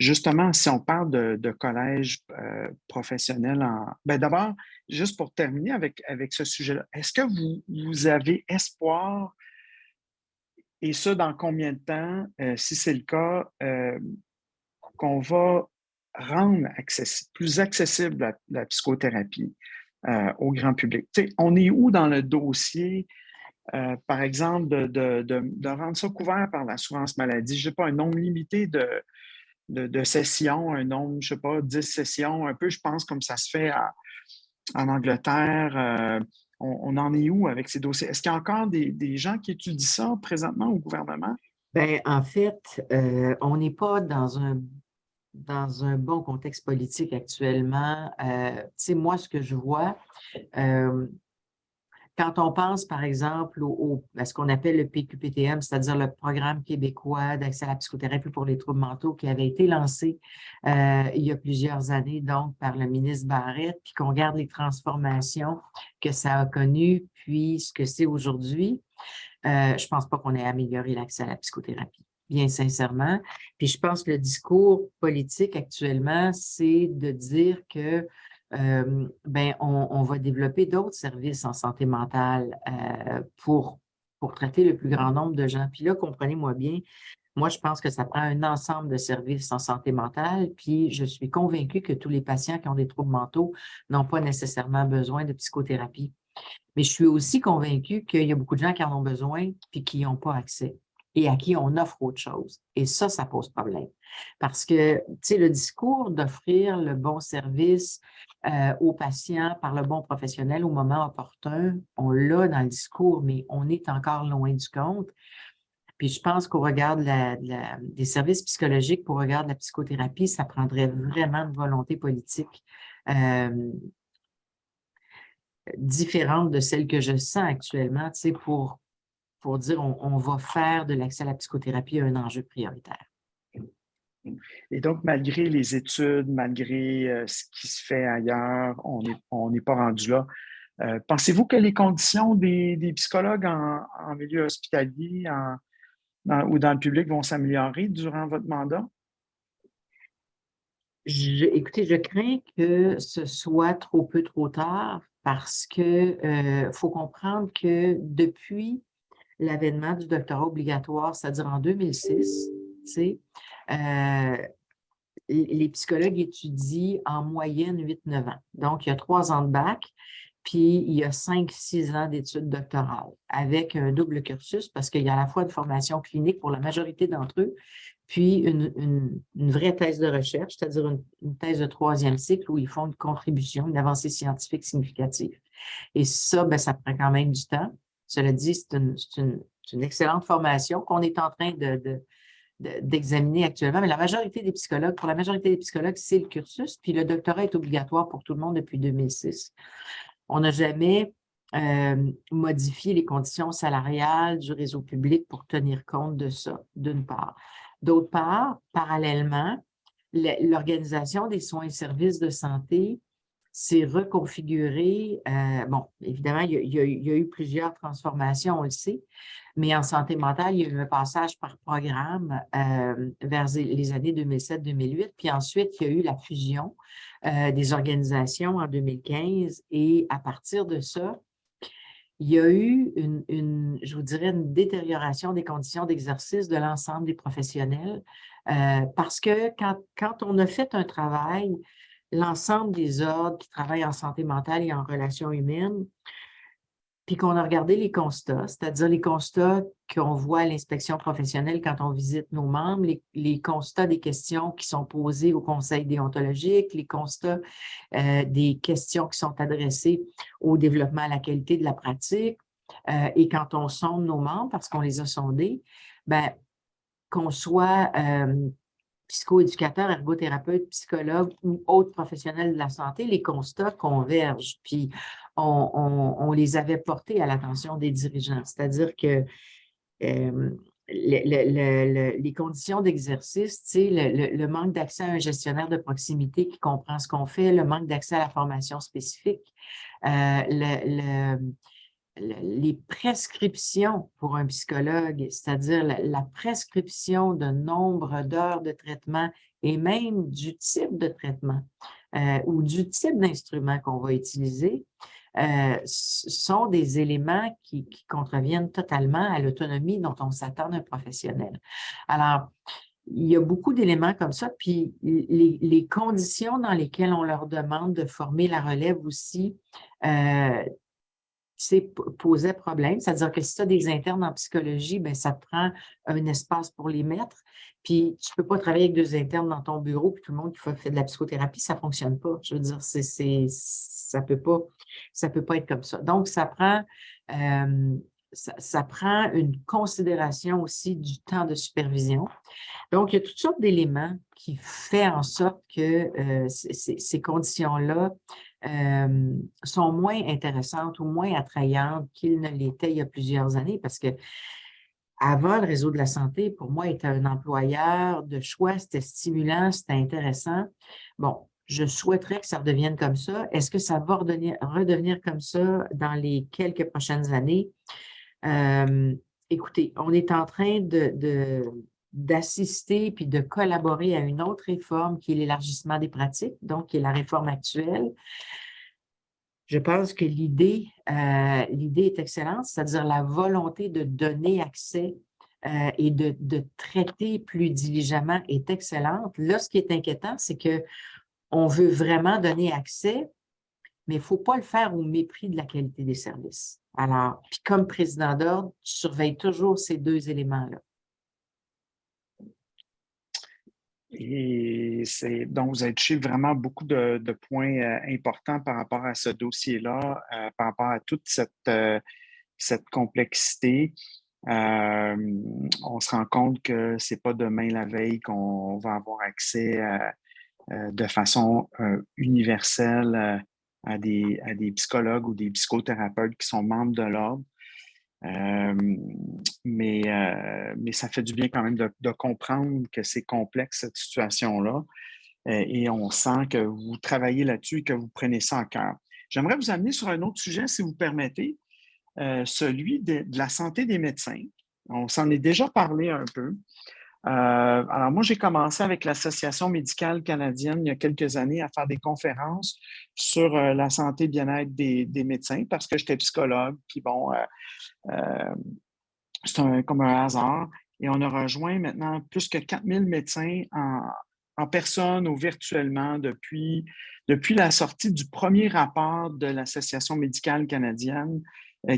justement, si on parle de collège professionnel, ben d'abord, juste pour terminer avec ce sujet-là, est-ce que vous avez espoir, et ça dans combien de temps, si c'est le cas, qu'on va rendre plus accessible la psychothérapie au grand public? Tu sais, on est où dans le dossier, par exemple, de rendre ça couvert par l'assurance maladie? Je ne sais pas, un nombre limité de sessions, un nombre, je ne sais pas, 10 sessions, un peu, je pense, comme ça se fait en Angleterre. On en est où avec ces dossiers? Est-ce qu'il y a encore des gens qui étudient ça présentement au gouvernement? Bien, en fait, on n'est pas dans un bon contexte politique actuellement. Tu sais, moi, ce que je vois, quand on pense, par exemple, à ce qu'on appelle le PQPTM, c'est-à-dire le Programme québécois d'accès à la psychothérapie pour les troubles mentaux qui avait été lancé il y a plusieurs années, donc, par le ministre Barrette, puis qu'on regarde les transformations que ça a connues, puis ce que c'est aujourd'hui, je ne pense pas qu'on ait amélioré l'accès à la psychothérapie, bien sincèrement. Puis je pense que le discours politique actuellement, c'est de dire que ben, on va développer d'autres services en santé mentale pour traiter le plus grand nombre de gens. Puis là, comprenez-moi bien, moi, je pense que ça prend un ensemble de services en santé mentale, puis je suis convaincue que tous les patients qui ont des troubles mentaux n'ont pas nécessairement besoin de psychothérapie. Mais je suis aussi convaincue qu'il y a beaucoup de gens qui en ont besoin puis qui n'y ont pas accès et à qui on offre autre chose. Et ça pose problème. Parce que, tu sais, le discours d'offrir le bon service aux patients par le bon professionnel au moment opportun, on l'a dans le discours, mais on est encore loin du compte. Puis je pense qu'au regard des services psychologiques, pour regard de la psychothérapie, ça prendrait vraiment une volonté politique différente de celle que je sens actuellement, tu sais, pour dire on va faire de l'accès à la psychothérapie un enjeu prioritaire. Et donc, malgré les études, malgré ce qui se fait ailleurs, on n'est pas rendu là. Pensez-vous que les conditions des psychologues en milieu hospitalier ou dans le public vont s'améliorer durant votre mandat? Écoutez, je crains que ce soit trop peu, trop tard parce que faut comprendre que depuis l'avènement du doctorat obligatoire, c'est-à-dire en 2006, tu sais, les psychologues étudient en moyenne 8-9 ans. Donc, il y a 3 ans de bac, puis il y a 5-6 ans d'études doctorales avec un double cursus parce qu'il y a à la fois une formation clinique pour la majorité d'entre eux, puis une vraie thèse de recherche, c'est-à-dire une thèse de 3e cycle où ils font une contribution, une avancée scientifique significative. Et ça, bien, ça prend quand même du temps. Cela dit, c'est une excellente formation qu'on est en train d'examiner actuellement, mais la majorité des psychologues, pour la majorité des psychologues, c'est le cursus, puis le doctorat est obligatoire pour tout le monde depuis 2006. On n'a jamais modifié les conditions salariales du réseau public pour tenir compte de ça, d'une part. D'autre part, parallèlement, l'organisation des soins et services de santé s'est reconfigurée. Bon, évidemment, il y a eu plusieurs transformations, on le sait, mais en santé mentale, il y a eu un passage par programme vers les années 2007-2008, puis ensuite, il y a eu la fusion des organisations en 2015, et à partir de ça, il y a eu je vous dirais, une détérioration des conditions d'exercice de l'ensemble des professionnels parce que quand on a fait un travail, l'ensemble des ordres qui travaillent en santé mentale et en relations humaines, puis qu'on a regardé les constats, c'est-à-dire les constats qu'on voit à l'inspection professionnelle quand on visite nos membres, les constats des questions qui sont posées au conseil déontologique, les constats des questions qui sont adressées au développement à la qualité de la pratique. Et quand on sonde nos membres, parce qu'on les a sondés, ben, qu'on soit psychoéducateur, ergothérapeute, psychologue ou autres professionnels de la santé, les constats convergent. Puis, on les avait portés à l'attention des dirigeants. C'est-à-dire que les conditions d'exercice, le manque d'accès à un gestionnaire de proximité qui comprend ce qu'on fait, le manque d'accès à la formation spécifique, les prescriptions pour un psychologue, c'est-à-dire la prescription de nombre d'heures de traitement et même du type de traitement ou du type d'instrument qu'on va utiliser, sont des éléments qui contreviennent totalement à l'autonomie dont on s'attend d'un professionnel. Alors, il y a beaucoup d'éléments comme ça, puis les conditions dans lesquelles on leur demande de former la relève aussi posait problème. C'est-à-dire que si tu as des internes en psychologie, bien, ça te prend un espace pour les mettre. Puis, tu ne peux pas travailler avec 2 internes dans ton bureau, puis tout le monde qui fait de la psychothérapie, ça ne fonctionne pas. Je veux dire, ça peut pas être comme ça. Donc, ça prend une considération aussi du temps de supervision. Donc, il y a toutes sortes d'éléments qui font en sorte que ces conditions-là sont moins intéressantes ou moins attrayantes qu'ils ne l'étaient il y a plusieurs années parce que avant, le réseau de la santé, pour moi, était un employeur de choix, c'était stimulant, c'était intéressant. Bon, je souhaiterais que ça redevienne comme ça. Est-ce que ça va redevenir comme ça dans les quelques prochaines années? Écoutez, on est en train d'assister puis de collaborer à une autre réforme qui est l'élargissement des pratiques, donc qui est la réforme actuelle. Je pense que l'idée est excellente, c'est-à-dire la volonté de donner accès et de traiter plus diligemment est excellente. Là, ce qui est inquiétant, c'est qu'on veut vraiment donner accès, mais il ne faut pas le faire au mépris de la qualité des services. Alors, puis comme président d'ordre, tu surveilles toujours ces 2 éléments-là. Et donc, vous avez touché vraiment beaucoup de points importants par rapport à ce dossier-là, par rapport à toute cette complexité. On se rend compte que c'est pas demain la veille qu'on va avoir accès de façon universelle à des psychologues ou des psychothérapeutes qui sont membres de l'ordre. Mais ça fait du bien quand même de comprendre que c'est complexe, cette situation-là. Et on sent que vous travaillez là-dessus et que vous prenez ça en cœur. J'aimerais vous amener sur un autre sujet, si vous permettez, celui de la santé des médecins. On s'en est déjà parlé un peu. Alors, moi, j'ai commencé avec l'Association médicale canadienne il y a quelques années à faire des conférences sur la santé et bien-être des médecins parce que j'étais psychologue. Puis bon, c'est comme un hasard. Et on a rejoint maintenant plus que 4000 médecins en personne ou virtuellement depuis la sortie du premier rapport de l'Association médicale canadienne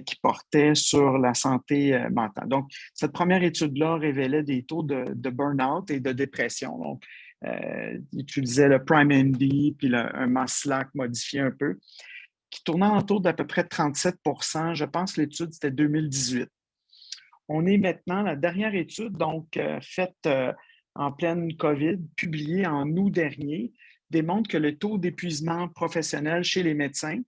qui portait sur la santé mentale. Donc, cette première étude-là révélait des taux de burn-out et de dépression. Donc, il utilisait le PrimeMD puis un Maslac modifié un peu, qui tournait autour d'à peu près 37 %. Je pense que l'étude, c'était 2018. on est maintenant, la dernière étude, donc faite en pleine COVID, publiée en août dernier, démontre que le taux d'épuisement professionnel chez les médecins,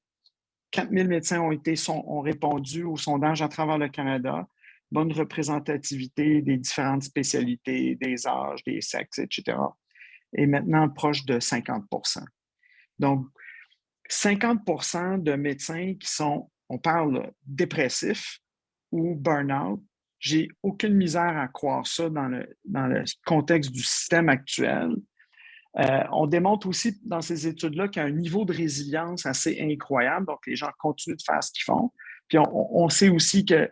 4000 médecins ont répondu au sondage à travers le Canada, bonne représentativité des différentes spécialités, des âges, des sexes, etc., est maintenant proche de 50 %. Donc, 50 % de médecins qui sont, on parle dépressifs ou burn-out, j'ai aucune misère à croire ça dans le contexte du système actuel. On démontre aussi dans ces études-là qu'il y a un niveau de résilience assez incroyable, donc les gens continuent de faire ce qu'ils font. Puis on sait aussi que,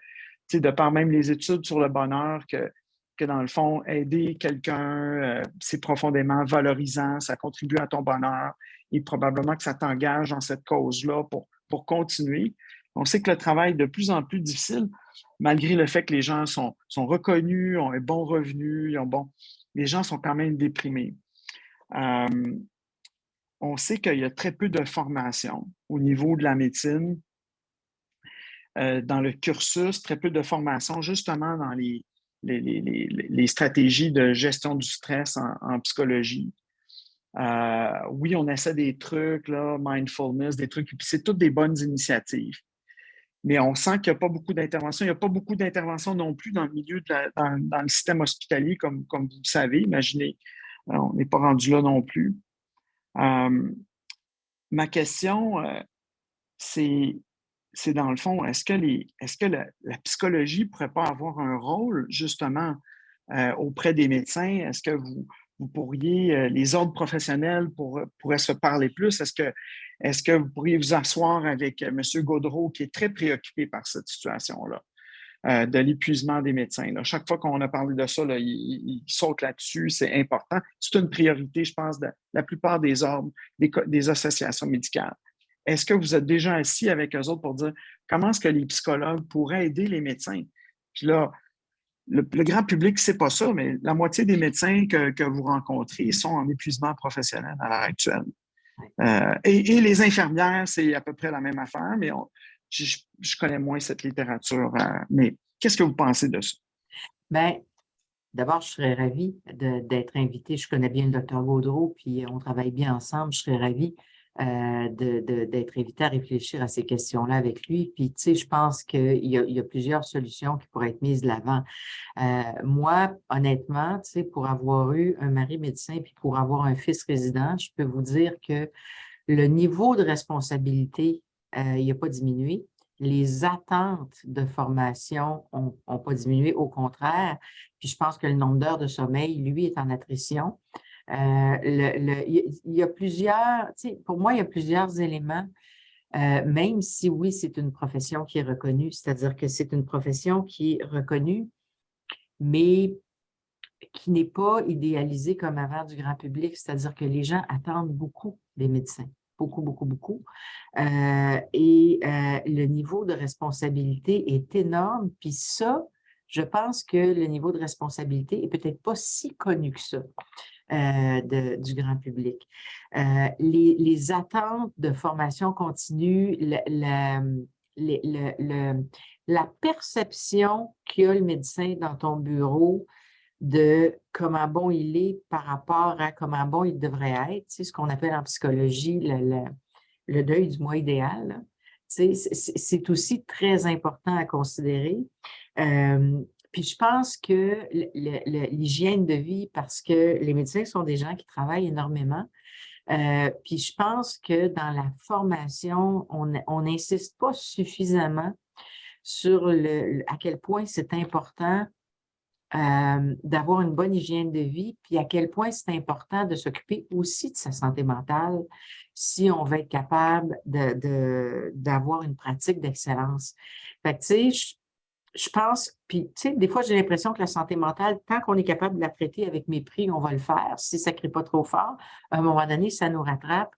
de par même les études sur le bonheur, que dans le fond, aider quelqu'un, c'est profondément valorisant, ça contribue à ton bonheur et probablement que ça t'engage dans cette cause-là pour continuer. On sait que le travail est de plus en plus difficile, malgré le fait que les gens sont reconnus, ont un bon revenu, les gens sont quand même déprimés. On sait qu'il y a très peu de formation au niveau de la médecine, dans le cursus, très peu de formation justement dans les stratégies de gestion du stress en psychologie. Oui, on essaie des trucs, là, mindfulness, des trucs, puis c'est toutes des bonnes initiatives. Mais on sent qu'il n'y a pas beaucoup d'intervention. Il n'y a pas beaucoup d'intervention non plus dans le milieu, dans le système hospitalier, comme vous le savez. Imaginez, on n'est pas rendu là non plus. Ma question, c'est dans le fond, est-ce que la psychologie ne pourrait pas avoir un rôle justement auprès des médecins? Est-ce que vous pourriez, les ordres professionnels pourraient se parler plus? Est-ce que vous pourriez vous asseoir avec M. Gaudreault, qui est très préoccupé par cette situation-là? De l'épuisement des médecins. Là. Chaque fois qu'on a parlé de ça, là, il saute là-dessus, c'est important. C'est une priorité, je pense, de la plupart des ordres, des associations médicales. Est-ce que vous êtes déjà assis avec eux autres pour dire comment est-ce que les psychologues pourraient aider les médecins? Puis là, le grand public ne sait pas ça, mais la moitié des médecins que vous rencontrez sont en épuisement professionnel à l'heure actuelle. Et les infirmières, c'est à peu près la même affaire, mais je connais moins cette littérature. Mais qu'est-ce que vous pensez de ça? Bien, d'abord, je serais ravie d'être invitée. Je connais bien le docteur Gaudreault, puis on travaille bien ensemble. Je serais ravie d'être invitée à réfléchir à ces questions-là avec lui. Puis, tu sais, je pense qu'il y a plusieurs solutions qui pourraient être mises de l'avant. Moi, honnêtement, tu sais, pour avoir eu un mari médecin puis pour avoir un fils résident, je peux vous dire que le niveau de responsabilité, il n'a pas diminué. Les attentes de formation n'ont pas diminué, au contraire. Puis je pense que le nombre d'heures de sommeil, lui, est en attrition. Il y a plusieurs, tu sais, pour moi, il y a plusieurs éléments, même si oui, c'est une profession qui est reconnue, c'est-à-dire que c'est une profession qui est reconnue, mais qui n'est pas idéalisée comme avant du grand public, c'est-à-dire que les gens attendent beaucoup des médecins. Beaucoup, beaucoup, beaucoup. Le niveau de responsabilité est énorme. Puis ça, je pense que le niveau de responsabilité est peut-être pas si connu que ça du grand public. Les attentes de formation continue, la perception qu'a le médecin dans ton bureau de comment bon il est par rapport à comment bon il devrait être, tu sais, ce qu'on appelle en psychologie le deuil du moi idéal. Tu sais, c'est aussi très important à considérer. Puis je pense que l'hygiène de vie, parce que les médecins sont des gens qui travaillent énormément, puis je pense que dans la formation, on n'insiste pas suffisamment sur à quel point c'est important d'avoir une bonne hygiène de vie, puis à quel point c'est important de s'occuper aussi de sa santé mentale si on veut être capable d'avoir une pratique d'excellence. Fait que, tu sais, je pense, puis, tu sais, des fois, j'ai l'impression que la santé mentale, tant qu'on est capable de la traiter avec mépris, on va le faire. Si ça ne crie pas trop fort, à un moment donné, ça nous rattrape.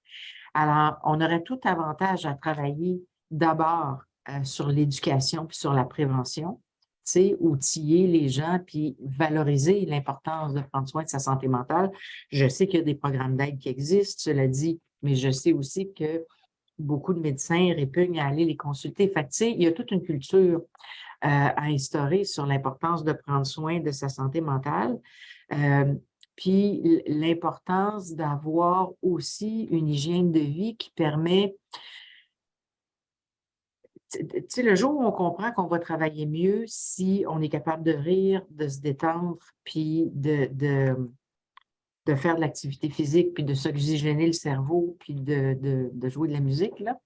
Alors, on aurait tout avantage à travailler d'abord sur l'éducation puis sur la prévention, tu sais, outiller les gens puis valoriser l'importance de prendre soin de sa santé mentale. Je sais qu'il y a des programmes d'aide qui existent, cela dit, mais je sais aussi que beaucoup de médecins répugnent à aller les consulter. Fait que, tu sais, il y a toute une culture à instaurer sur l'importance de prendre soin de sa santé mentale. Puis l'importance d'avoir aussi une hygiène de vie qui permet, tu sais, le jour où on comprend qu'on va travailler mieux si on est capable de rire, de se détendre, puis de faire de l'activité physique, puis de s'oxygéner le cerveau, puis de jouer de la musique, là,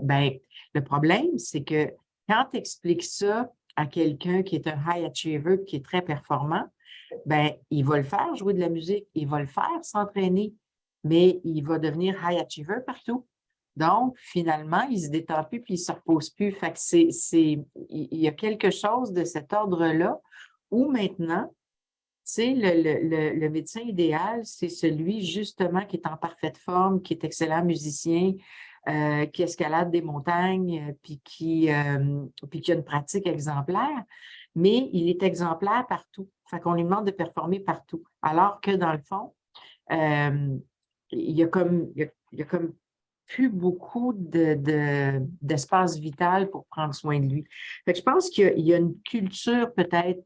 ben, le problème, c'est que quand tu expliques ça à quelqu'un qui est un high achiever, qui est très performant, ben, il va le faire jouer de la musique, il va le faire s'entraîner, mais il va devenir high achiever partout. Donc, finalement, il ne se détend plus puis il ne se repose plus. Fait que il y a quelque chose de cet ordre-là où maintenant, tu sais, le médecin idéal, c'est celui justement qui est en parfaite forme, qui est excellent musicien, qui escalade des montagnes, puis qui a une pratique exemplaire, mais il est exemplaire partout. Fait qu'on lui demande de performer partout. Alors que dans le fond, il y a comme plus beaucoup d'espace vital pour prendre soin de lui. Fait que je pense qu'il y a une culture peut-être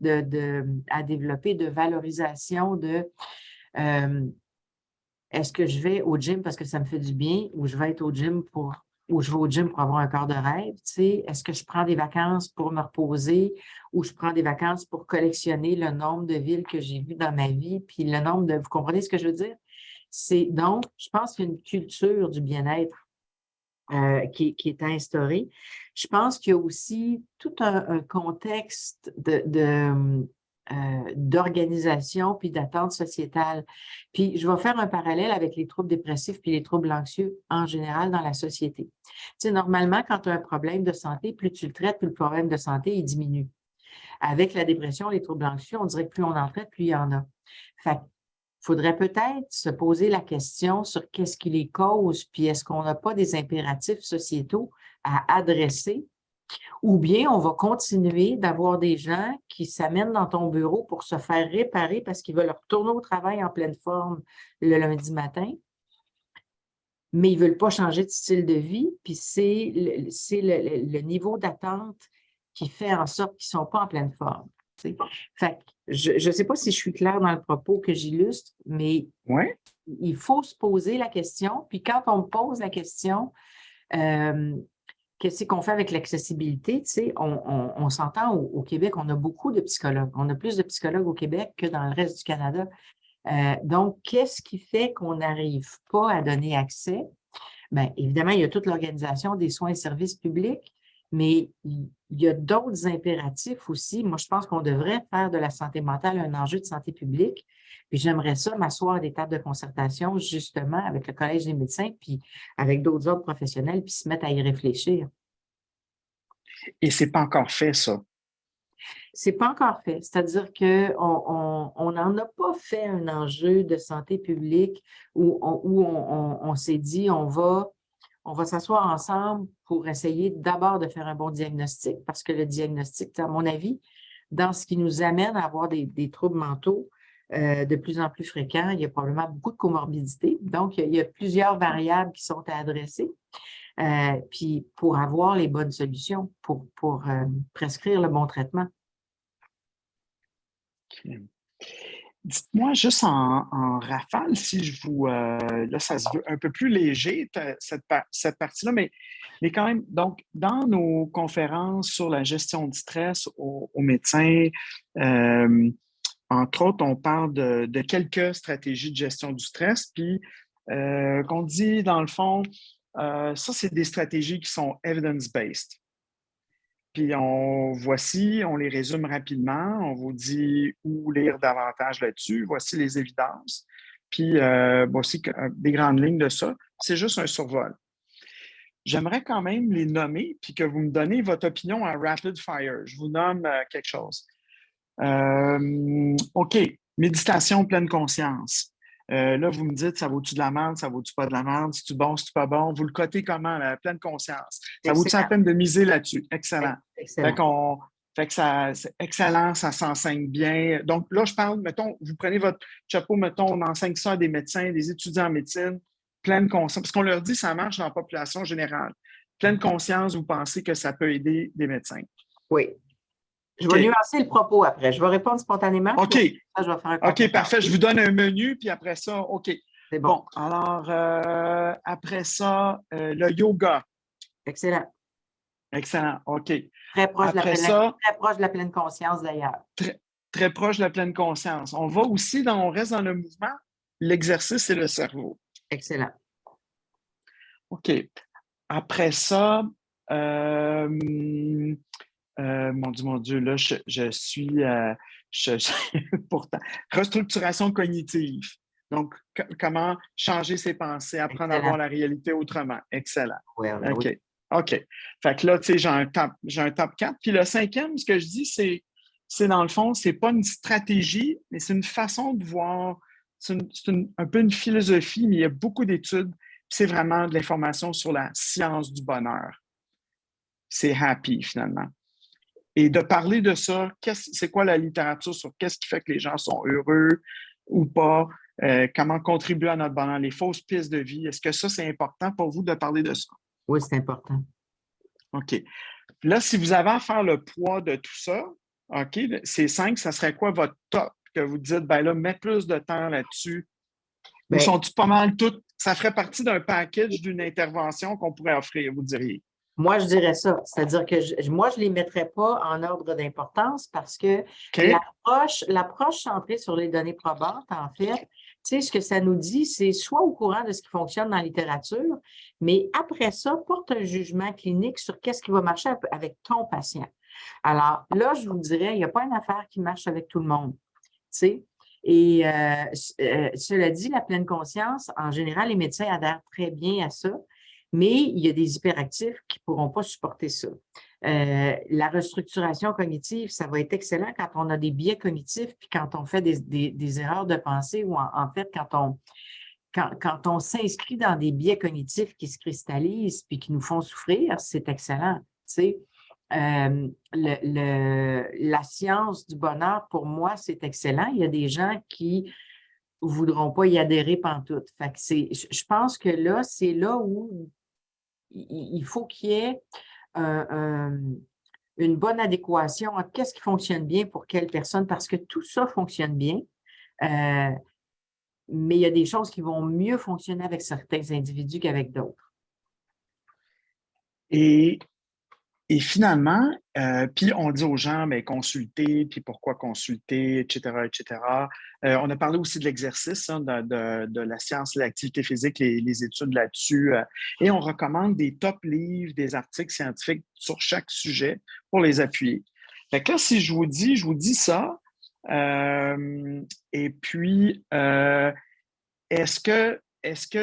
à développer de valorisation de est-ce que je vais au gym parce que ça me fait du bien ou je vais au gym pour avoir un corps de rêve, tu sais? Est-ce que je prends des vacances pour me reposer ou je prends des vacances pour collectionner le nombre de villes que j'ai vues dans ma vie, puis le nombre de... Vous comprenez ce que je veux dire? Donc, je pense qu'il y a une culture du bien-être qui est instaurée. Je pense qu'il y a aussi tout un contexte d'organisation puis d'attente sociétale. Puis, je vais faire un parallèle avec les troubles dépressifs puis les troubles anxieux en général dans la société. Tu sais, normalement, quand tu as un problème de santé, plus tu le traites, plus le problème de santé, il diminue. Avec la dépression, les troubles anxieux, on dirait que plus on en traite, plus il y en a. Fait il faudrait peut-être se poser la question sur qu'est-ce qui les cause, puis est-ce qu'on n'a pas des impératifs sociétaux à adresser, ou bien on va continuer d'avoir des gens qui s'amènent dans ton bureau pour se faire réparer parce qu'ils veulent retourner au travail en pleine forme le lundi matin, mais ils ne veulent pas changer de style de vie, puis c'est le niveau d'attente qui fait en sorte qu'ils ne sont pas en pleine forme. T'sais. Fait que je ne sais pas si je suis claire dans le propos que j'illustre, mais Ouais. il faut se poser la question. Puis quand on me pose la question, qu'est-ce qu'on fait avec l'accessibilité? Tu sais, on s'entend au Québec, on a beaucoup de psychologues. On a plus de psychologues au Québec que dans le reste du Canada. Donc, qu'est-ce qui fait qu'on n'arrive pas à donner accès? Bien, évidemment, il y a toute l'organisation des soins et services publics, mais il y a d'autres impératifs aussi. Moi, je pense qu'on devrait faire de la santé mentale un enjeu de santé publique. Puis j'aimerais ça m'asseoir à des tables de concertation, justement, avec le Collège des médecins, puis avec d'autres ordres professionnels, puis se mettre à y réfléchir. Et c'est pas encore fait, ça. C'est pas encore fait. C'est-à-dire qu'on n'en a pas fait un enjeu de santé publique où on s'est dit on va s'asseoir ensemble pour essayer d'abord de faire un bon diagnostic, parce que le diagnostic, à mon avis, dans ce qui nous amène à avoir des troubles mentaux de plus en plus fréquents, il y a probablement beaucoup de comorbidités. Donc, il y a plusieurs variables qui sont à adresser. Puis pour avoir les bonnes solutions, pour prescrire le bon traitement. Okay. Dites-moi juste en rafale, si je vous... là, ça se veut un peu plus léger, cette partie-là, mais quand même, donc, dans nos conférences sur la gestion du stress aux médecins, entre autres, on parle de quelques stratégies de gestion du stress, puis qu'on dit, dans le fond, ça, c'est des stratégies qui sont evidence-based. Puis voici, on les résume rapidement, on vous dit où lire davantage là-dessus, voici les évidences, puis voici des grandes lignes de ça. C'est juste un survol. J'aimerais quand même les nommer, puis que vous me donnez votre opinion en rapid fire. Je vous nomme quelque chose. OK, méditation pleine conscience. Là, vous me dites, ça vaut-tu de la merde, ça vaut-tu pas de la merde, c'est-tu bon, c'est-tu pas bon? Vous le cotez comment, la pleine conscience? Ça vaut-tu la peine de miser là-dessus? Excellent. Excellent. Fait que ça, c'est excellent, ça s'enseigne bien. Donc là, je parle, mettons, vous prenez votre chapeau, mettons, on enseigne ça à des médecins, des étudiants en médecine, pleine conscience, parce qu'on leur dit ça marche dans la population générale. Pleine conscience, vous pensez que ça peut aider des médecins? Oui. Je vais nuancer le propos après. Je vais répondre spontanément. OK. Puis ça, je vais faire un OK, parfait. Je vous donne un menu, puis après ça, OK. C'est bon. Alors, après ça, le yoga. Excellent. Excellent. OK. Très proche de la pleine conscience, d'ailleurs. Très, très proche de la pleine conscience. On va aussi, on reste dans le mouvement, l'exercice et le cerveau. Excellent. OK. Après ça, mon Dieu, là, je suis pourtant restructuration cognitive. Donc, comment changer ses pensées, apprendre à voir la réalité autrement. Excellent. Oui. OK. OK. Fait que là, tu sais, j'ai un top 4. Puis le cinquième, ce que je dis, c'est dans le fond, c'est pas une stratégie, mais c'est une façon de voir. C'est un peu une philosophie, mais il y a beaucoup d'études. C'est vraiment de l'information sur la science du bonheur. C'est happy, finalement. Et de parler de ça, c'est quoi la littérature sur qu'est-ce qui fait que les gens sont heureux ou pas, comment contribuer à notre bonheur, les fausses pistes de vie. Est-ce que ça, c'est important pour vous de parler de ça? Oui, c'est important. OK. Là, si vous avez à faire le poids de tout ça, OK, ces 5, ça serait quoi votre top que vous dites, ben là, mets plus de temps là-dessus? Ou sont-ils pas mal toutes? Ça ferait partie d'un package d'une intervention qu'on pourrait offrir, vous diriez? Moi, je dirais ça. C'est-à-dire que moi, je ne les mettrais pas en ordre d'importance parce que l'approche centrée sur les données probantes, en fait, tu sais, ce que ça nous dit, c'est soit au courant de ce qui fonctionne dans la littérature, mais après ça, porte un jugement clinique sur qu'est-ce qui va marcher avec ton patient. Alors là, je vous dirais, il n'y a pas une affaire qui marche avec tout le monde, tu sais. Et cela dit, la pleine conscience, en général, les médecins adhèrent très bien à ça. Mais il y a des hyperactifs qui ne pourront pas supporter ça. La restructuration cognitive, ça va être excellent quand on a des biais cognitifs, puis quand on fait des erreurs de pensée, ou en fait, quand on s'inscrit dans des biais cognitifs qui se cristallisent puis qui nous font souffrir, c'est excellent. Tu sais, la science du bonheur, pour moi, c'est excellent. Il y a des gens qui ne voudront pas y adhérer pantoute. Fait que je pense que là, c'est là où il faut qu'il y ait une bonne adéquation entre qu'est-ce qui fonctionne bien pour quelle personne, parce que tout ça fonctionne bien, mais il y a des choses qui vont mieux fonctionner avec certains individus qu'avec d'autres. Et finalement, puis on dit aux gens, mais consulter, puis pourquoi consulter, etc., etc. On a parlé aussi de l'exercice, hein, de la science, l'activité physique, les études là-dessus. Et on recommande des top livres, des articles scientifiques sur chaque sujet pour les appuyer. Fait que là, si je vous dis ça, et puis, est-ce que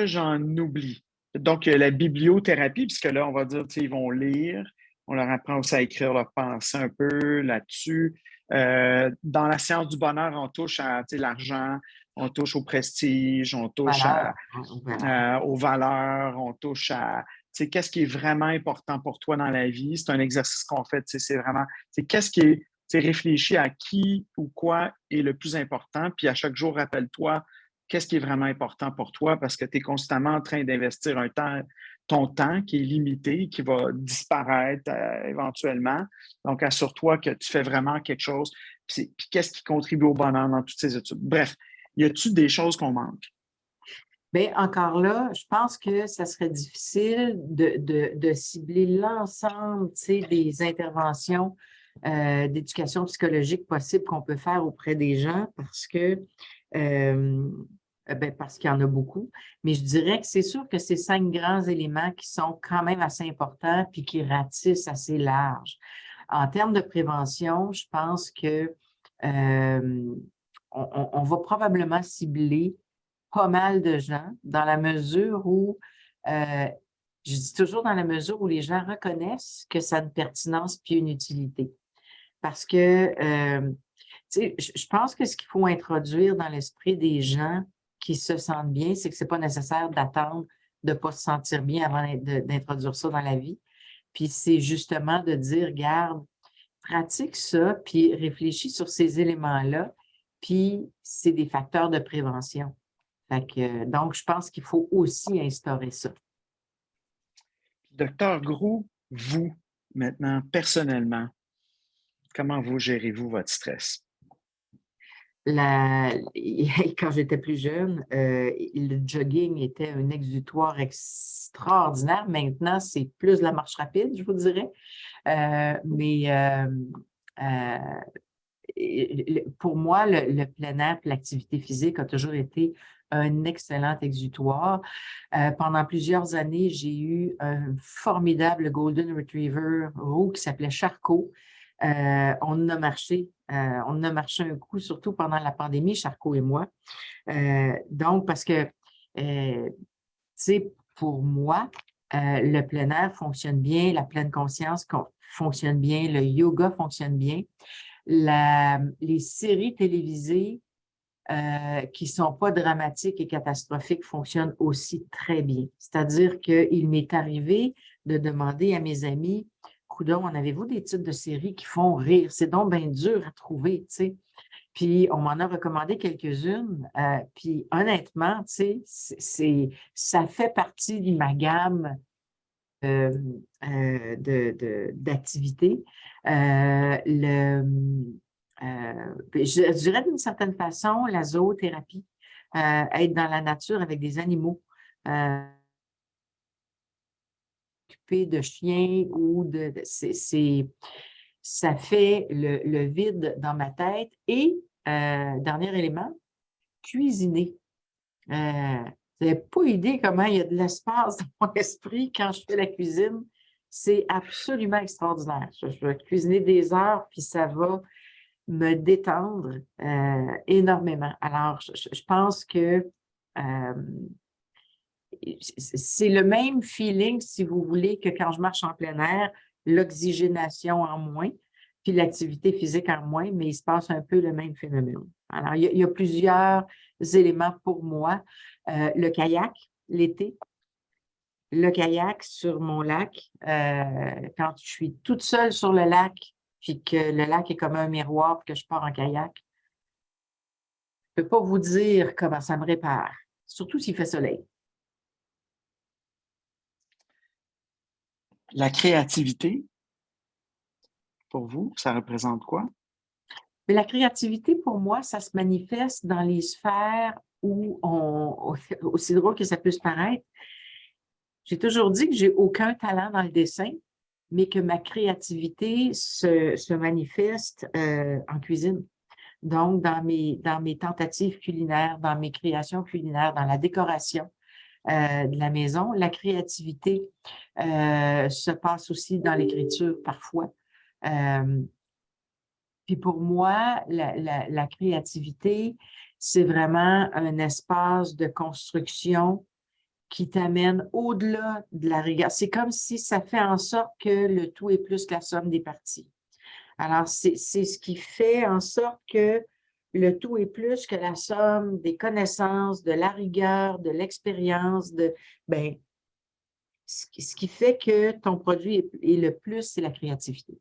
j'en oublie? Donc, la bibliothérapie, puisque là, on va dire, ils vont lire, on leur apprend aussi à écrire leur pensée un peu là-dessus. Dans la science du bonheur, on touche à l'argent, on touche au prestige, on touche aux valeurs, on touche à qu'est-ce qui est vraiment important pour toi dans la vie. C'est un exercice qu'on fait, c'est vraiment, qu'est-ce qui est réfléchir à qui ou quoi est le plus important, puis à chaque jour, rappelle-toi qu'est-ce qui est vraiment important pour toi parce que tu es constamment en train d'investir ton temps qui est limité, qui va disparaître éventuellement. Donc, assure-toi que tu fais vraiment quelque chose. Puis qu'est-ce qui contribue au bonheur dans toutes ces études? Bref, y a-t-il des choses qu'on manque? Bien, encore là, je pense que ça serait difficile de cibler l'ensemble, des interventions d'éducation psychologique possibles qu'on peut faire auprès des gens parce que parce qu'il y en a beaucoup. Mais je dirais que c'est sûr que ces 5 grands éléments qui sont quand même assez importants puis qui ratissent assez large. En termes de prévention, je pense que on va probablement cibler pas mal de gens dans la mesure où, je dis toujours dans la mesure où les gens reconnaissent que ça a une pertinence puis une utilité. Parce que, je pense que ce qu'il faut introduire dans l'esprit des gens qui se sentent bien, c'est que ce n'est pas nécessaire d'attendre de ne pas se sentir bien avant d'introduire ça dans la vie. Puis c'est justement de dire, regarde, pratique ça, puis réfléchis sur ces éléments-là, puis c'est des facteurs de prévention. Donc, je pense qu'il faut aussi instaurer ça. Docteur Groulx, vous, maintenant, personnellement, Comment vous gérez-vous votre stress? Quand j'étais plus jeune, le jogging était un exutoire extraordinaire. Maintenant, c'est plus de la marche rapide, je vous dirais. Mais pour moi, le plein air et l'activité physique a toujours été un excellent exutoire. Pendant plusieurs années, j'ai eu un formidable Golden Retriever roux qui s'appelait Charcot. On a marché un coup, surtout pendant la pandémie, Charcot et moi. Donc, parce que, tu sais, pour moi, le plein air fonctionne bien, la pleine conscience fonctionne bien, le yoga fonctionne bien. Les séries télévisées qui ne sont pas dramatiques et catastrophiques fonctionnent aussi très bien. C'est-à-dire qu'il m'est arrivé de demander à mes amis, coudonc, en avez-vous des titres de séries qui font rire? C'est donc bien dur à trouver, tu sais. Puis, on m'en a recommandé quelques-unes. Puis, honnêtement, tu sais, ça fait partie de ma gamme d'activités. Je dirais d'une certaine façon, la zoothérapie, être dans la nature avec des animaux, occupé de chiens ou ça fait le vide dans ma tête. Et, dernier élément, cuisiner. Vous n'avez pas idée comment il y a de l'espace dans mon esprit quand je fais la cuisine. C'est absolument extraordinaire. Je vais cuisiner des heures, puis ça va me détendre énormément. Alors, je pense que c'est le même feeling, si vous voulez, que quand je marche en plein air, l'oxygénation en moins, puis l'activité physique en moins, mais il se passe un peu le même phénomène. Alors, il y a plusieurs éléments pour moi. Le kayak, l'été, le kayak sur mon lac, quand je suis toute seule sur le lac, puis que le lac est comme un miroir, puis que je pars en kayak, je ne peux pas vous dire comment ça me répare, surtout s'il fait soleil. La créativité, pour vous, ça représente quoi? Mais la créativité, pour moi, ça se manifeste dans les sphères où aussi drôle que ça puisse paraître, j'ai toujours dit que j'ai aucun talent dans le dessin, mais que ma créativité se manifeste en cuisine. Donc, dans mes tentatives culinaires, dans mes créations culinaires, dans la décoration de la maison, la créativité se passe aussi dans l'écriture parfois. Puis pour moi, la créativité, c'est vraiment un espace de construction qui t'amène au-delà de la rigueur. C'est comme si ça fait en sorte que le tout est plus que la somme des parties. Alors, c'est ce qui fait en sorte que le tout est plus que la somme des connaissances, de la rigueur, de l'expérience, ben, ce qui fait que ton produit est le plus, c'est la créativité.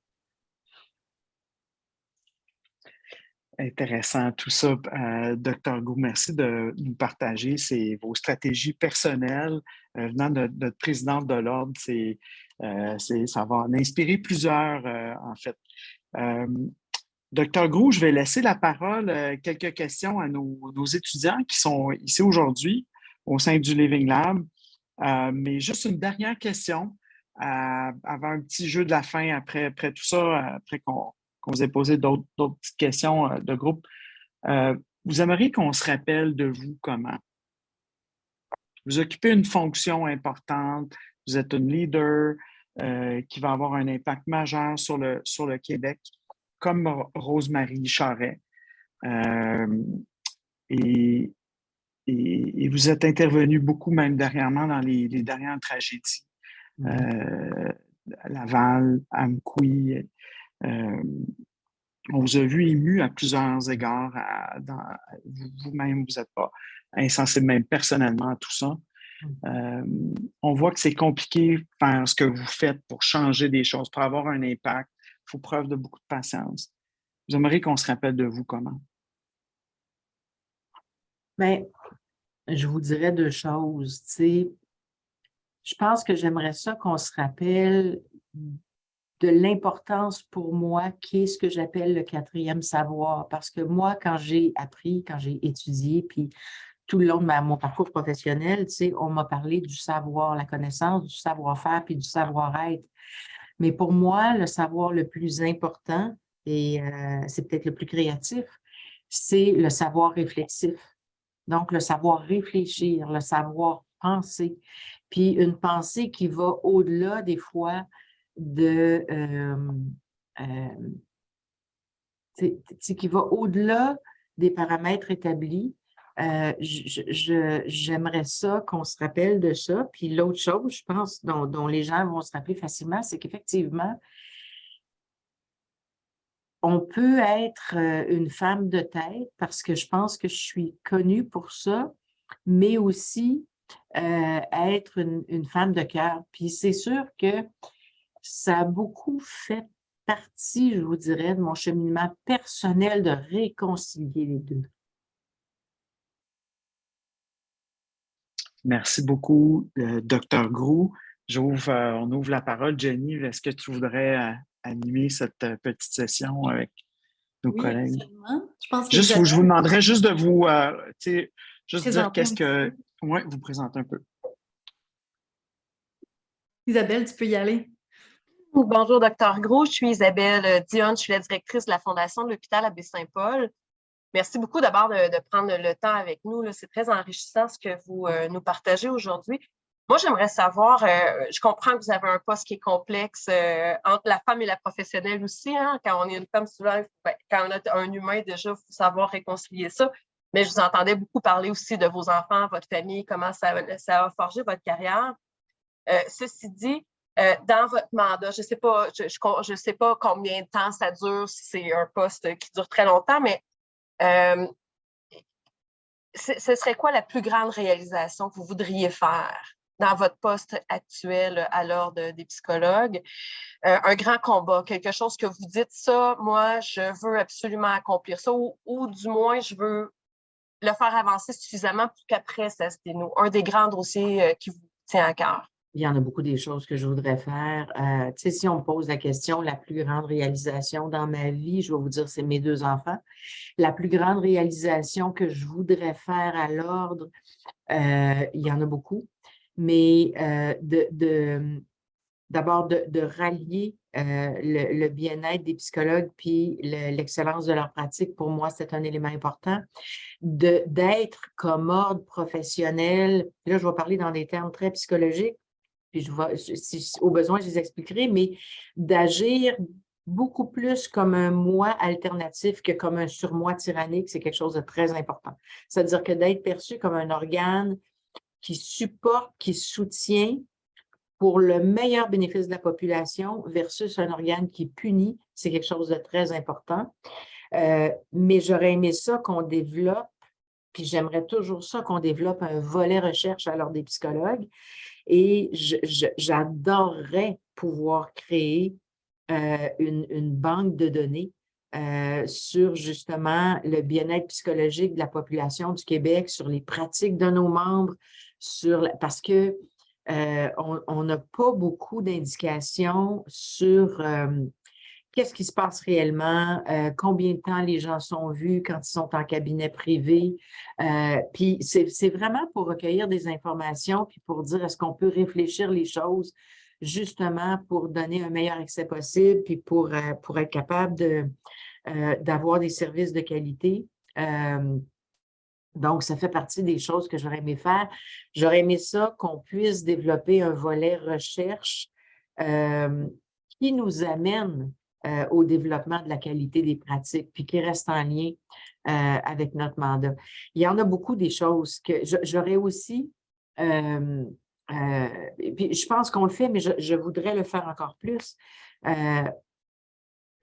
Intéressant tout ça. Dr. Gou, merci de nous partager vos stratégies personnelles venant de notre présidente de l'Ordre. Ça va en inspirer plusieurs, en fait. Dr. Gou, je vais laisser la parole, quelques questions à nos étudiants qui sont ici aujourd'hui au sein du Living Lab. Mais juste une dernière question avant un petit jeu de la fin après tout ça, après qu'on vous ait posé d'autres petites questions de groupe. Vous aimeriez qu'on se rappelle de vous comment? Vous occupez une fonction importante, vous êtes une leader qui va avoir un impact majeur sur le Québec, comme Rosemary Charest. Et vous êtes intervenu beaucoup, même dernièrement, dans les dernières tragédies. Laval, Amqui. On vous a vu ému à plusieurs égards. Vous-même, vous n'êtes pas insensible, même personnellement, à tout ça. On voit que c'est compliqué de faire ce que vous faites pour changer des choses, pour avoir un impact. Il faut preuve de beaucoup de patience. Vous aimeriez qu'on se rappelle de vous comment? Bien, je vous dirais deux choses. Tu sais, je pense que j'aimerais ça qu'on se rappelle de l'importance pour moi qu'est ce que j'appelle le 4e savoir. Parce que moi, quand j'ai appris, quand j'ai étudié, puis tout le long de mon parcours professionnel, tu sais, on m'a parlé du savoir, la connaissance, du savoir-faire, puis du savoir-être. Mais pour moi, le savoir le plus important, et c'est peut-être le plus créatif, c'est le savoir réflexif. Donc, le savoir réfléchir, le savoir penser. Puis une pensée qui va au-delà des fois de qui va au-delà des paramètres établis. J'aimerais ça qu'on se rappelle de ça. Puis l'autre chose, je pense, dont les gens vont se rappeler facilement, c'est qu'effectivement, on peut être une femme de tête parce que je pense que je suis connue pour ça, mais aussi être une femme de cœur. Puis c'est sûr que ça a beaucoup fait partie, je vous dirais, de mon cheminement personnel de réconcilier les deux. Merci beaucoup, Dr. Groux. On ouvre la parole. Jenny, est-ce que tu voudrais animer cette petite session avec nos Oui, collègues? absolument. Je pense que Je vous demanderais juste de vous juste dire présenter qu'est-ce que. Oui, vous présentez un peu. Isabelle, tu peux y aller. Bonjour, Dr. Groux. Je suis Isabelle Dionne. Je suis la directrice de la Fondation de l'Hôpital Abbé-Saint-Paul. Merci beaucoup d'abord de prendre le temps avec nous. C'est très enrichissant ce que vous nous partagez aujourd'hui. Moi, j'aimerais savoir, je comprends que vous avez un poste qui est complexe entre la femme et la professionnelle aussi. Hein? Quand on est une femme, souvent, quand on a un humain, déjà, il faut savoir réconcilier ça. Mais je vous entendais beaucoup parler aussi de vos enfants, votre famille, comment ça a forgé votre carrière. Ceci dit, dans votre mandat, je ne sais pas combien de temps ça dure, si c'est un poste qui dure très longtemps, mais ce serait quoi la plus grande réalisation que vous voudriez faire dans votre poste actuel à l'Ordre des psychologues? Un grand combat, quelque chose que vous dites, ça, moi, je veux absolument accomplir ça, ou du moins, je veux le faire avancer suffisamment pour qu'après, ça se dénoue. Un des grands dossiers qui vous tient à cœur. Il y en a beaucoup des choses que je voudrais faire. Tu sais, si on me pose la question, la plus grande réalisation dans ma vie, je vais vous dire, c'est mes 2 enfants. La plus grande réalisation que je voudrais faire à l'Ordre, il y en a beaucoup, mais d'abord de rallier le bien-être des psychologues puis l'excellence de leur pratique, pour moi, c'est un élément important. D'être comme ordre professionnel, là, je vais parler dans des termes très psychologiques, puis si au besoin, je les expliquerai, mais d'agir beaucoup plus comme un moi alternatif que comme un surmoi tyrannique, c'est quelque chose de très important. C'est-à-dire que d'être perçu comme un organe qui supporte, qui soutient pour le meilleur bénéfice de la population versus un organe qui punit, c'est quelque chose de très important. Mais j'aurais aimé ça qu'on développe, puis j'aimerais toujours ça qu'on développe un volet recherche à l'Ordre des psychologues. Et j'adorerais pouvoir créer une banque de données sur justement le bien-être psychologique de la population du Québec, sur les pratiques de nos membres, parce que on n'a pas beaucoup d'indications sur qu'est-ce qui se passe réellement, combien de temps les gens sont vus quand ils sont en cabinet privé. Puis c'est vraiment pour recueillir des informations, puis pour dire est-ce qu'on peut réfléchir les choses justement pour donner un meilleur accès possible, puis pour être capable d'avoir des services de qualité. Donc, ça fait partie des choses que j'aurais aimé faire. J'aurais aimé ça qu'on puisse développer un volet recherche qui nous amène au développement de la qualité des pratiques, puis qui reste en lien avec notre mandat. Il y en a beaucoup des choses que j'aurais aussi, puis je pense qu'on le fait, mais je voudrais le faire encore plus,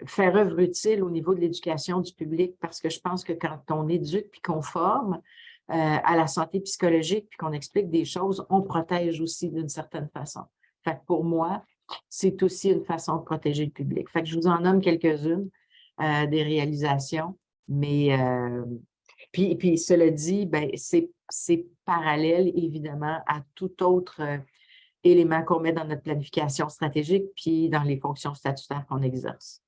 faire œuvre utile au niveau de l'éducation du public, parce que je pense que quand on éduque puis qu'on forme à la santé psychologique puis qu'on explique des choses, on protège aussi d'une certaine façon. Fait que pour moi, c'est aussi une façon de protéger le public. Fait que je vous en nomme quelques-unes des réalisations, mais puis cela dit, ben, c'est parallèle évidemment à tout autre éléments qu'on met dans notre planification stratégique puis dans les fonctions statutaires qu'on exerce.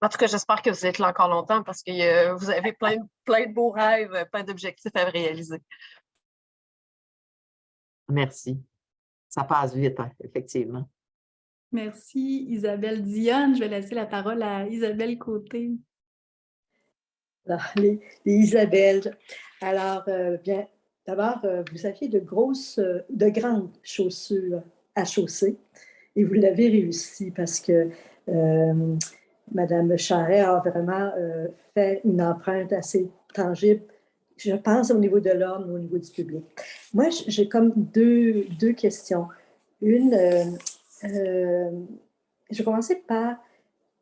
En tout cas, j'espère que vous êtes là encore longtemps parce que vous avez plein de beaux rêves, plein d'objectifs à réaliser. Merci. Ça passe vite, hein, effectivement. Merci, Isabelle Dionne. Je vais laisser la parole à Isabelle Côté. Alors, les Isabelle. Alors, bien, d'abord, vous aviez de grandes chaussures à chausser et vous l'avez réussi parce que Madame Charret a vraiment fait une empreinte assez tangible, je pense, au niveau de l'ordre, au niveau du public. Moi, j'ai comme deux questions. Une, je vais commencer par,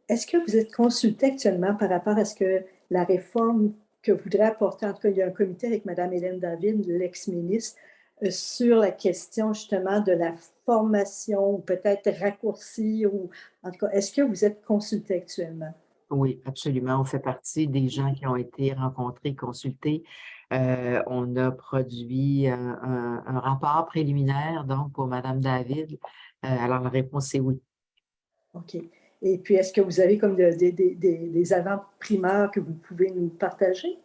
est-ce que vous êtes consulté actuellement par rapport à ce que la réforme que voudrait apporter, en tout cas, il y a un comité avec Mme Hélène David, l'ex-ministre, sur la question justement de la formation ou peut-être raccourcir, ou en tout cas, est-ce que vous êtes consulté actuellement? Oui, absolument. On fait partie des gens qui ont été rencontrés, consultés. On a produit un rapport préliminaire donc pour Mme David. Alors, la réponse est oui. OK. Et puis, est-ce que vous avez comme des avant-primeurs que vous pouvez nous partager?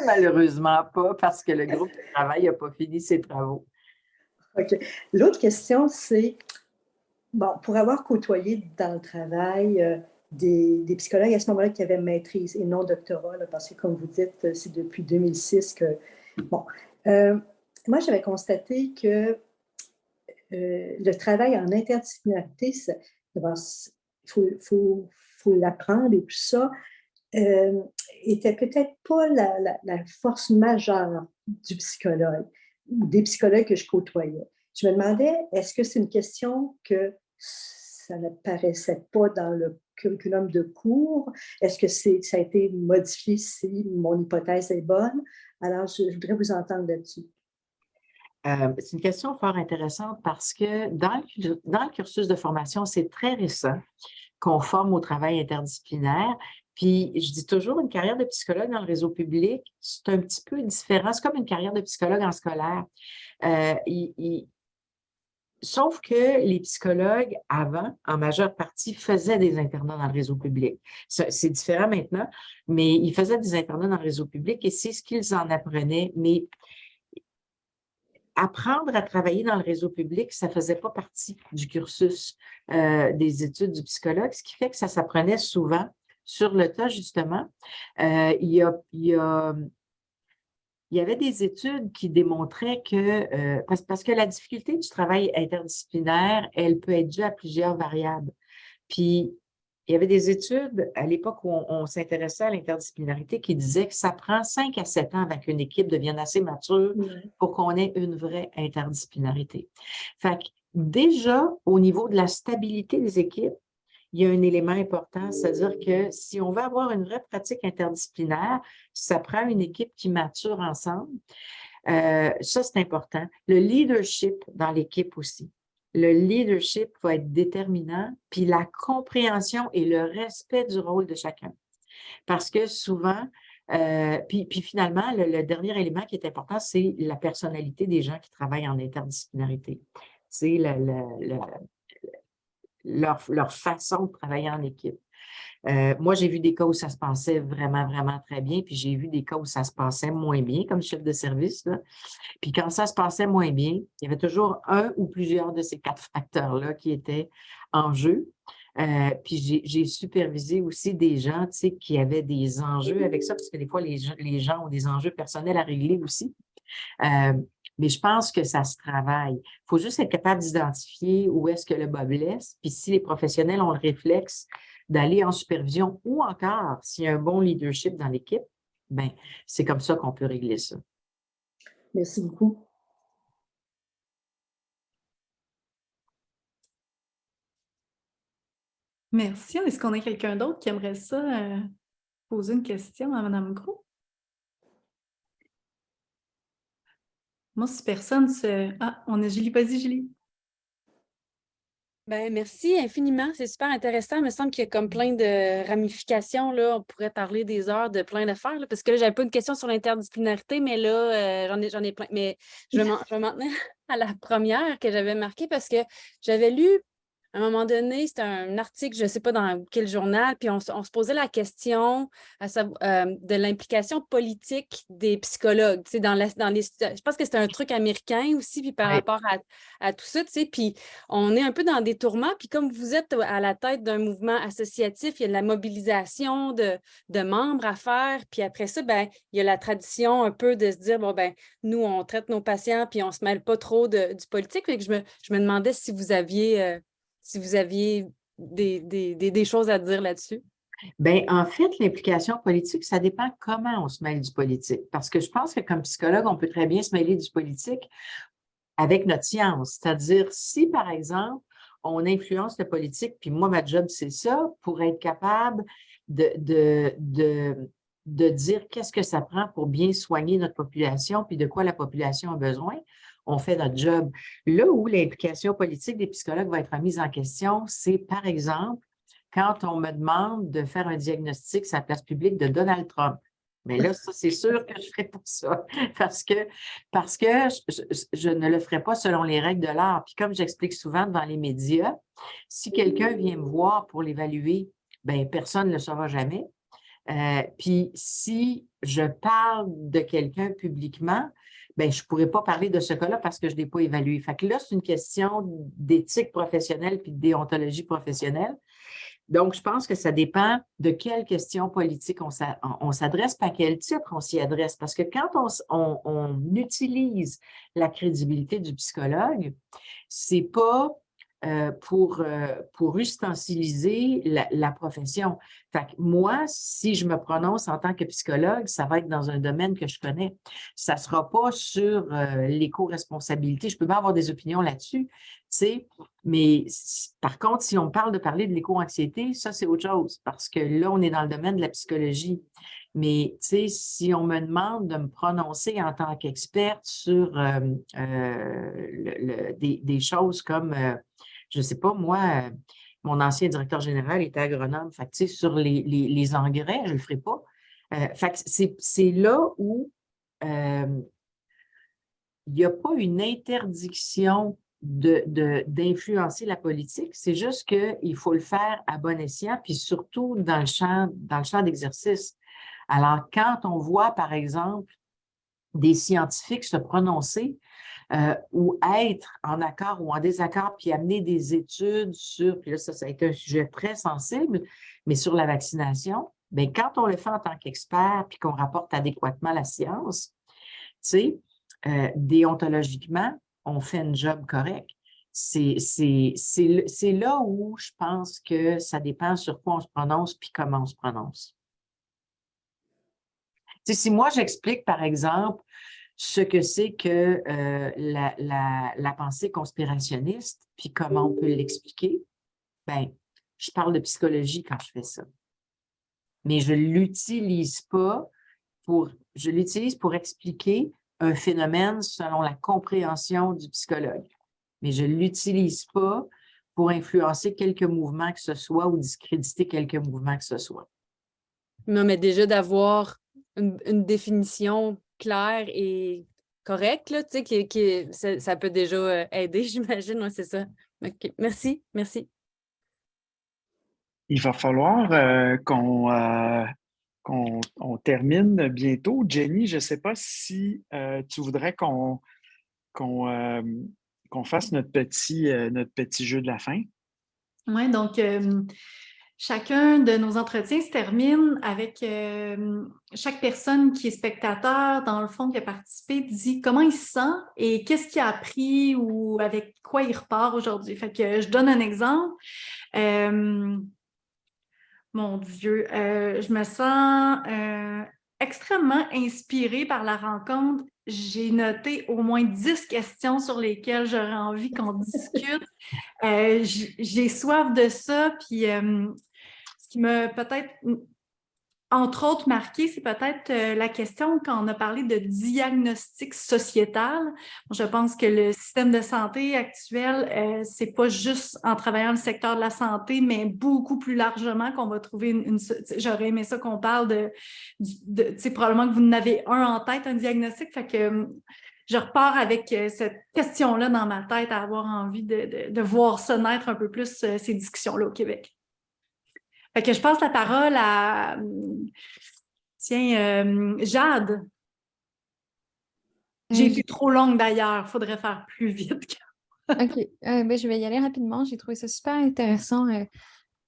Malheureusement pas, parce que le groupe de travail n'a pas fini ses travaux. OK. L'autre question, c'est, bon, pour avoir côtoyé dans le travail des psychologues à ce moment-là qui avaient maîtrise et non doctorat, là, parce que comme vous dites, c'est depuis 2006 que... Bon, moi, j'avais constaté que le travail en interdisciplinarité, il faut l'apprendre et tout ça, était peut-être pas la force majeure du psychologue, ou des psychologues que je côtoyais. Je me demandais, est-ce que c'est une question que ça ne paraissait pas dans le curriculum de cours? Est-ce que ça a été modifié si mon hypothèse est bonne? Alors, je voudrais vous entendre là-dessus. C'est une question fort intéressante parce que dans le cursus de formation, c'est très récent qu'on forme au travail interdisciplinaire. Puis, je dis toujours, une carrière de psychologue dans le réseau public, c'est un petit peu différent. C'est comme une carrière de psychologue en scolaire. Sauf que les psychologues, avant, en majeure partie, faisaient des internats dans le réseau public. C'est différent maintenant, mais ils faisaient des internats dans le réseau public et c'est ce qu'ils en apprenaient. Mais apprendre à travailler dans le réseau public, ça ne faisait pas partie du cursus des études du psychologue, ce qui fait que ça s'apprenait souvent sur le tas, justement. Il y avait des études qui démontraient que, parce que la difficulté du travail interdisciplinaire, elle peut être due à plusieurs variables. Puis, il y avait des études à l'époque où on s'intéressait à l'interdisciplinarité qui disaient que ça prend 5 à 7 ans avant qu'une équipe devienne assez mature pour qu'on ait une vraie interdisciplinarité. Fait que déjà, au niveau de la stabilité des équipes, il y a un élément important, c'est-à-dire que si on veut avoir une vraie pratique interdisciplinaire, ça prend une équipe qui mature ensemble. Ça, c'est important. Le leadership dans l'équipe aussi. Le leadership va être déterminant, puis la compréhension et le respect du rôle de chacun. Parce que souvent, puis finalement, le dernier élément qui est important, c'est la personnalité des gens qui travaillent en interdisciplinarité. C'est leur façon de travailler en équipe. Moi, j'ai vu des cas où ça se passait vraiment, vraiment très bien, puis j'ai vu des cas où ça se passait moins bien comme chef de service, là. Puis quand ça se passait moins bien, il y avait toujours un ou plusieurs de ces 4 facteurs-là qui étaient en jeu. Puis j'ai supervisé aussi des gens, tu sais, qui avaient des enjeux avec ça, parce que des fois, les gens ont des enjeux personnels à régler aussi. Mais je pense que ça se travaille. Il faut juste être capable d'identifier où est-ce que le bas blesse. Puis si les professionnels ont le réflexe d'aller en supervision ou encore s'il y a un bon leadership dans l'équipe, ben c'est comme ça qu'on peut régler ça. Merci beaucoup. Merci. Est-ce qu'on a quelqu'un d'autre qui aimerait ça poser une question à Mme Gros? Moi, si personne se... Ah, on a Julie. Vas-y, Julie. Ben, merci infiniment. C'est super intéressant. Il me semble qu'il y a comme plein de ramifications. Là. On pourrait parler des heures de plein d'affaires. Là, parce que là, j'avais pas une question sur l'interdisciplinarité, mais là, j'en ai plein. Mais je vais m'en tenir à la première que j'avais marquée parce que j'avais lu à un moment donné, c'était un article, je ne sais pas dans quel journal, puis on se posait la question de l'implication politique des psychologues. Tu sais, je pense que c'était un truc américain aussi, puis par Oui. rapport à tout ça, tu sais, puis on est un peu dans des tourments, puis comme vous êtes à la tête d'un mouvement associatif, il y a de la mobilisation de membres à faire, puis après ça, ben, il y a la tradition un peu de se dire, bon, ben, nous, on traite nos patients, puis on ne se mêle pas trop du politique. Fait que je me demandais si vous aviez des choses à dire là-dessus. Bien, en fait, l'implication politique, ça dépend comment on se mêle du politique. Parce que je pense que comme psychologue, on peut très bien se mêler du politique avec notre science. C'est-à-dire, si, par exemple, on influence le politique, puis moi, ma job, c'est ça, pour être capable de dire qu'est-ce que ça prend pour bien soigner notre population, puis de quoi la population a besoin, on fait notre job. Là où l'implication politique des psychologues va être remise en question, c'est, par exemple, quand on me demande de faire un diagnostic sur la place publique de Donald Trump. Mais là, ça, c'est sûr que je ne ferai pas ça parce que je ne le ferai pas selon les règles de l'art. Puis comme j'explique souvent devant les médias, si quelqu'un vient me voir pour l'évaluer, bien, personne ne le saura jamais. Puis si je parle de quelqu'un publiquement, bien, je ne pourrais pas parler de ce cas-là parce que je ne l'ai pas évalué. Fait que là, c'est une question d'éthique professionnelle puis de déontologie professionnelle. Donc, je pense que ça dépend de quelle question politique on s'adresse, pas à quel titre on s'y adresse. Parce que quand on utilise la crédibilité du psychologue, c'est pas pour ustensiliser la profession. Fait que moi, si je me prononce en tant que psychologue, ça va être dans un domaine que je connais. Ça ne sera pas sur l'éco-responsabilité. Je peux bien avoir des opinions là-dessus, tu sais, mais par contre, si on parle de parler de l'éco-anxiété, ça, c'est autre chose parce que là, on est dans le domaine de la psychologie. Mais, tu sais, si on me demande de me prononcer en tant qu'experte sur des choses comme, je ne sais pas, moi, mon ancien directeur général était agronome, fait que, tu sais, sur les engrais, je ne le ferai pas. Fait que c'est là où il n'y a pas une interdiction d'influencer la politique, c'est juste qu'il faut le faire à bon escient, puis surtout dans le champ d'exercice. Alors, quand on voit, par exemple, des scientifiques se prononcer ou être en accord ou en désaccord, puis amener des études sur, puis là, ça a été un sujet très sensible, mais sur la vaccination, bien, quand on le fait en tant qu'expert, puis qu'on rapporte adéquatement la science, tu sais, déontologiquement, on fait un job correct. C'est là où je pense que ça dépend sur quoi on se prononce puis comment on se prononce. Tu sais, si moi, j'explique, par exemple, ce que c'est que la pensée conspirationniste, puis comment on peut l'expliquer, bien, je parle de psychologie quand je fais ça. Mais je l'utilise pour expliquer un phénomène selon la compréhension du psychologue. Mais je ne l'utilise pas pour influencer quelque mouvement que ce soit ou discréditer quelque mouvement que ce soit. Non, mais déjà d'avoir une définition claire et correcte, là, tu sais, ça peut déjà aider, j'imagine. Ouais, c'est ça. OK. Merci. Il va falloir qu'on termine bientôt. Jenny, je ne sais pas si tu voudrais qu'on fasse notre petit jeu de la fin. Oui, donc chacun de nos entretiens se termine avec chaque personne qui est spectateur, dans le fond, qui a participé, dit comment il se sent et qu'est-ce qu'il a appris ou avec quoi il repart aujourd'hui. Fait que je donne un exemple. Mon Dieu, je me sens extrêmement inspirée par la rencontre. J'ai noté au moins 10 questions sur lesquelles j'aurais envie qu'on discute. J'ai soif de ça, puis ce qui m'a peut-être entre autres marqué, c'est peut-être la question quand on a parlé de diagnostic sociétal. Je pense que le système de santé actuel, c'est pas juste en travaillant le secteur de la santé, mais beaucoup plus largement qu'on va trouver j'aurais aimé ça qu'on parle probablement que vous en avez un en tête, un diagnostic, fait que je repars avec cette question-là dans ma tête à avoir envie de voir ça naître un peu plus, ces discussions-là au Québec. Fait que je passe la parole à Jade. J'ai été trop longue d'ailleurs, il faudrait faire plus vite. OK. Ben, je vais y aller rapidement. J'ai trouvé ça super intéressant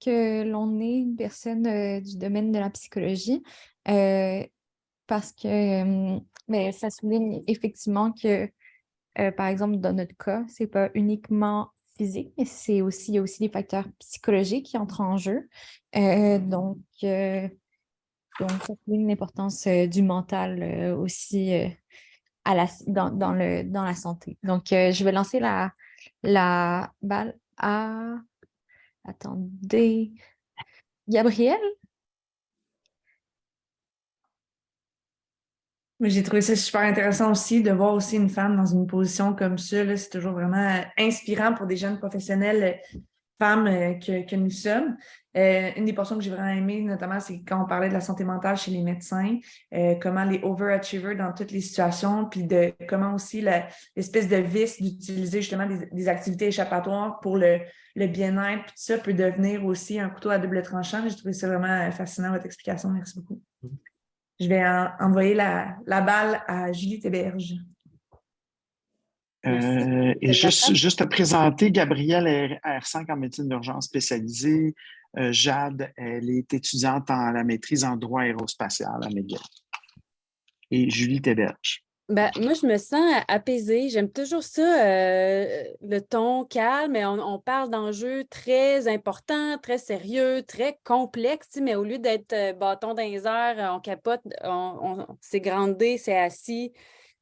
que l'on ait une personne du domaine de la psychologie parce que ben, ça souligne effectivement que, par exemple, dans notre cas, c'est pas uniquement physique, mais il y a aussi des facteurs psychologiques qui entrent en jeu. Donc, ça souligne l'importance du mental aussi dans la santé. Donc, je vais lancer la balle à... Attendez. Gabrielle? Mais j'ai trouvé ça super intéressant aussi de voir aussi une femme dans une position comme ça. Là, c'est toujours vraiment inspirant pour des jeunes professionnels femmes que nous sommes. Une des portions que j'ai vraiment aimées, notamment, c'est quand on parlait de la santé mentale chez les médecins, comment les overachievers dans toutes les situations, puis de comment aussi l'espèce de vice d'utiliser justement des activités échappatoires pour le bien-être, puis tout ça peut devenir aussi un couteau à double tranchant. J'ai trouvé ça vraiment fascinant, votre explication. Merci beaucoup. Je vais envoyer la balle à Julie Théberge. Et juste à présenter, Gabrielle R5 en médecine d'urgence spécialisée. Jade, elle est étudiante en la maîtrise en droit aérospatial à McGill. Et Julie Théberge. Ben, moi, je me sens apaisée. J'aime toujours ça, le ton calme. On parle d'enjeux très importants, très sérieux, très complexes, mais au lieu d'être bâton dans les airs, on capote, c'est grandé, c'est assis.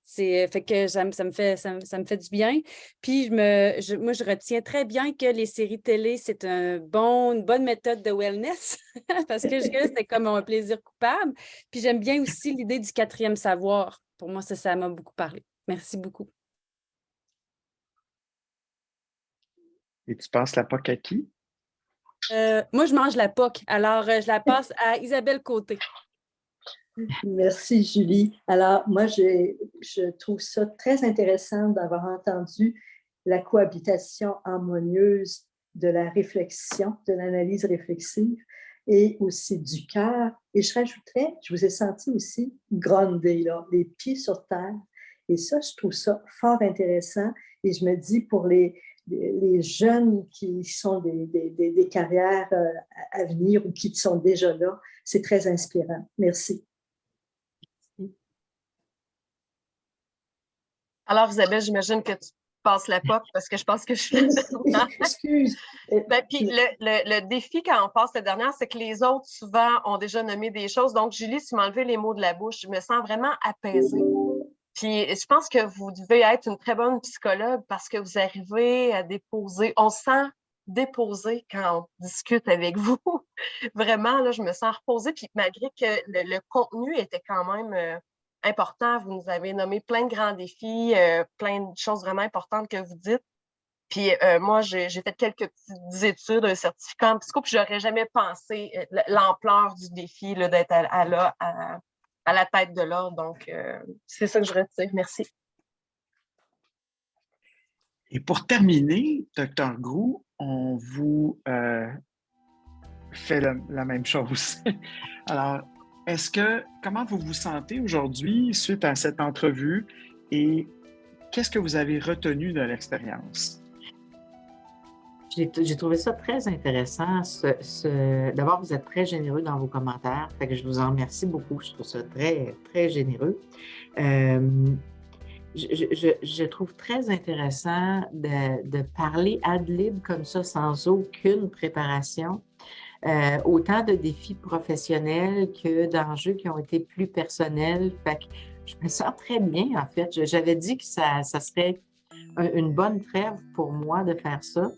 Fait que ça me fait du bien. Puis moi, je retiens très bien que les séries télé, c'est une bonne méthode de wellness parce que c'est comme un plaisir coupable. Puis j'aime bien aussi l'idée du 4e savoir. Pour moi, ça m'a beaucoup parlé. Merci beaucoup. Et tu passes la POC à qui? Moi, je mange la POC. Alors, je la passe à Isabelle Côté. Merci, Julie. Alors, moi, je trouve ça très intéressant d'avoir entendu la cohabitation harmonieuse de la réflexion, de l'analyse réflexive et aussi du cœur. Et je rajouterais, je vous ai senti aussi groundé, là, les pieds sur terre. Et ça, je trouve ça fort intéressant. Et je me dis, pour les jeunes qui sont des carrières à venir ou qui sont déjà là, c'est très inspirant. Merci. Alors, Isabelle, j'imagine que tu passes la POC parce que je pense que je suis la dernière. Excuse. Ben, puis le défi quand on passe la dernière, c'est que les autres, souvent, ont déjà nommé des choses. Donc, Julie, tu m'as enlevé les mots de la bouche. Je me sens vraiment apaisée. Puis, je pense que vous devez être une très bonne psychologue parce que vous arrivez à déposer. On se sent déposé quand on discute avec vous. Vraiment, là, je me sens reposée. Puis, malgré que le contenu était quand même important, vous nous avez nommé plein de grands défis, plein de choses vraiment importantes que vous dites. Puis moi, j'ai fait quelques petites études, un certificat en psycho, puis j'aurais jamais pensé l'ampleur du défi là, d'être à la tête de l'ordre. Donc, c'est ça que je retire. Merci. Et pour terminer, Dr. Groux, on vous fait la même chose. Alors, comment vous vous sentez aujourd'hui suite à cette entrevue et qu'est-ce que vous avez retenu de l'expérience? J'ai trouvé ça très intéressant. D'abord, vous êtes très généreux dans vos commentaires, fait que je vous en remercie beaucoup. Je trouve ça très, très généreux. Je trouve très intéressant de parler ad lib comme ça, sans aucune préparation. Autant de défis professionnels que d'enjeux qui ont été plus personnels. Fait que je me sens très bien, en fait. J'avais dit que ça serait une bonne trêve pour moi de faire ça.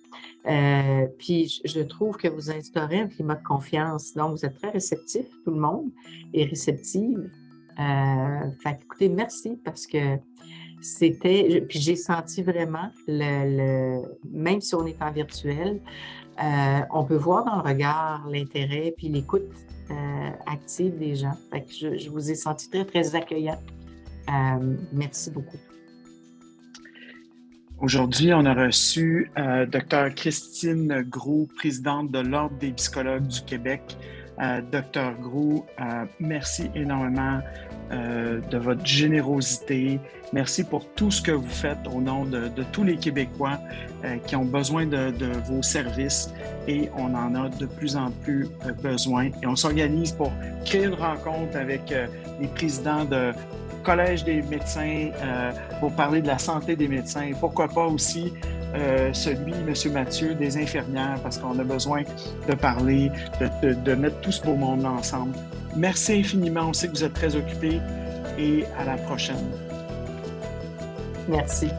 Puis je trouve que vous instaurez un climat de confiance. Donc, vous êtes très réceptifs, tout le monde est réceptive. Fait écoutez, merci parce que puis j'ai senti vraiment, même si on est en virtuel, on peut voir dans le regard l'intérêt puis l'écoute active des gens. Fait que je vous ai senti très, très accueillant. Merci beaucoup. Aujourd'hui, on a reçu Dr. Christine Groux, présidente de l'Ordre des psychologues du Québec. Dr. Groux, merci énormément de votre générosité. Merci pour tout ce que vous faites au nom de tous les Québécois qui ont besoin de vos services et on en a de plus en plus besoin. Et on s'organise pour créer une rencontre avec les présidents de Collège des médecins pour parler de la santé des médecins. Et pourquoi pas aussi celui, M. Mathieu, des infirmières, parce qu'on a besoin de parler, de mettre tout ce beau monde ensemble. Merci infiniment. On sait que vous êtes très occupés et à la prochaine. Merci.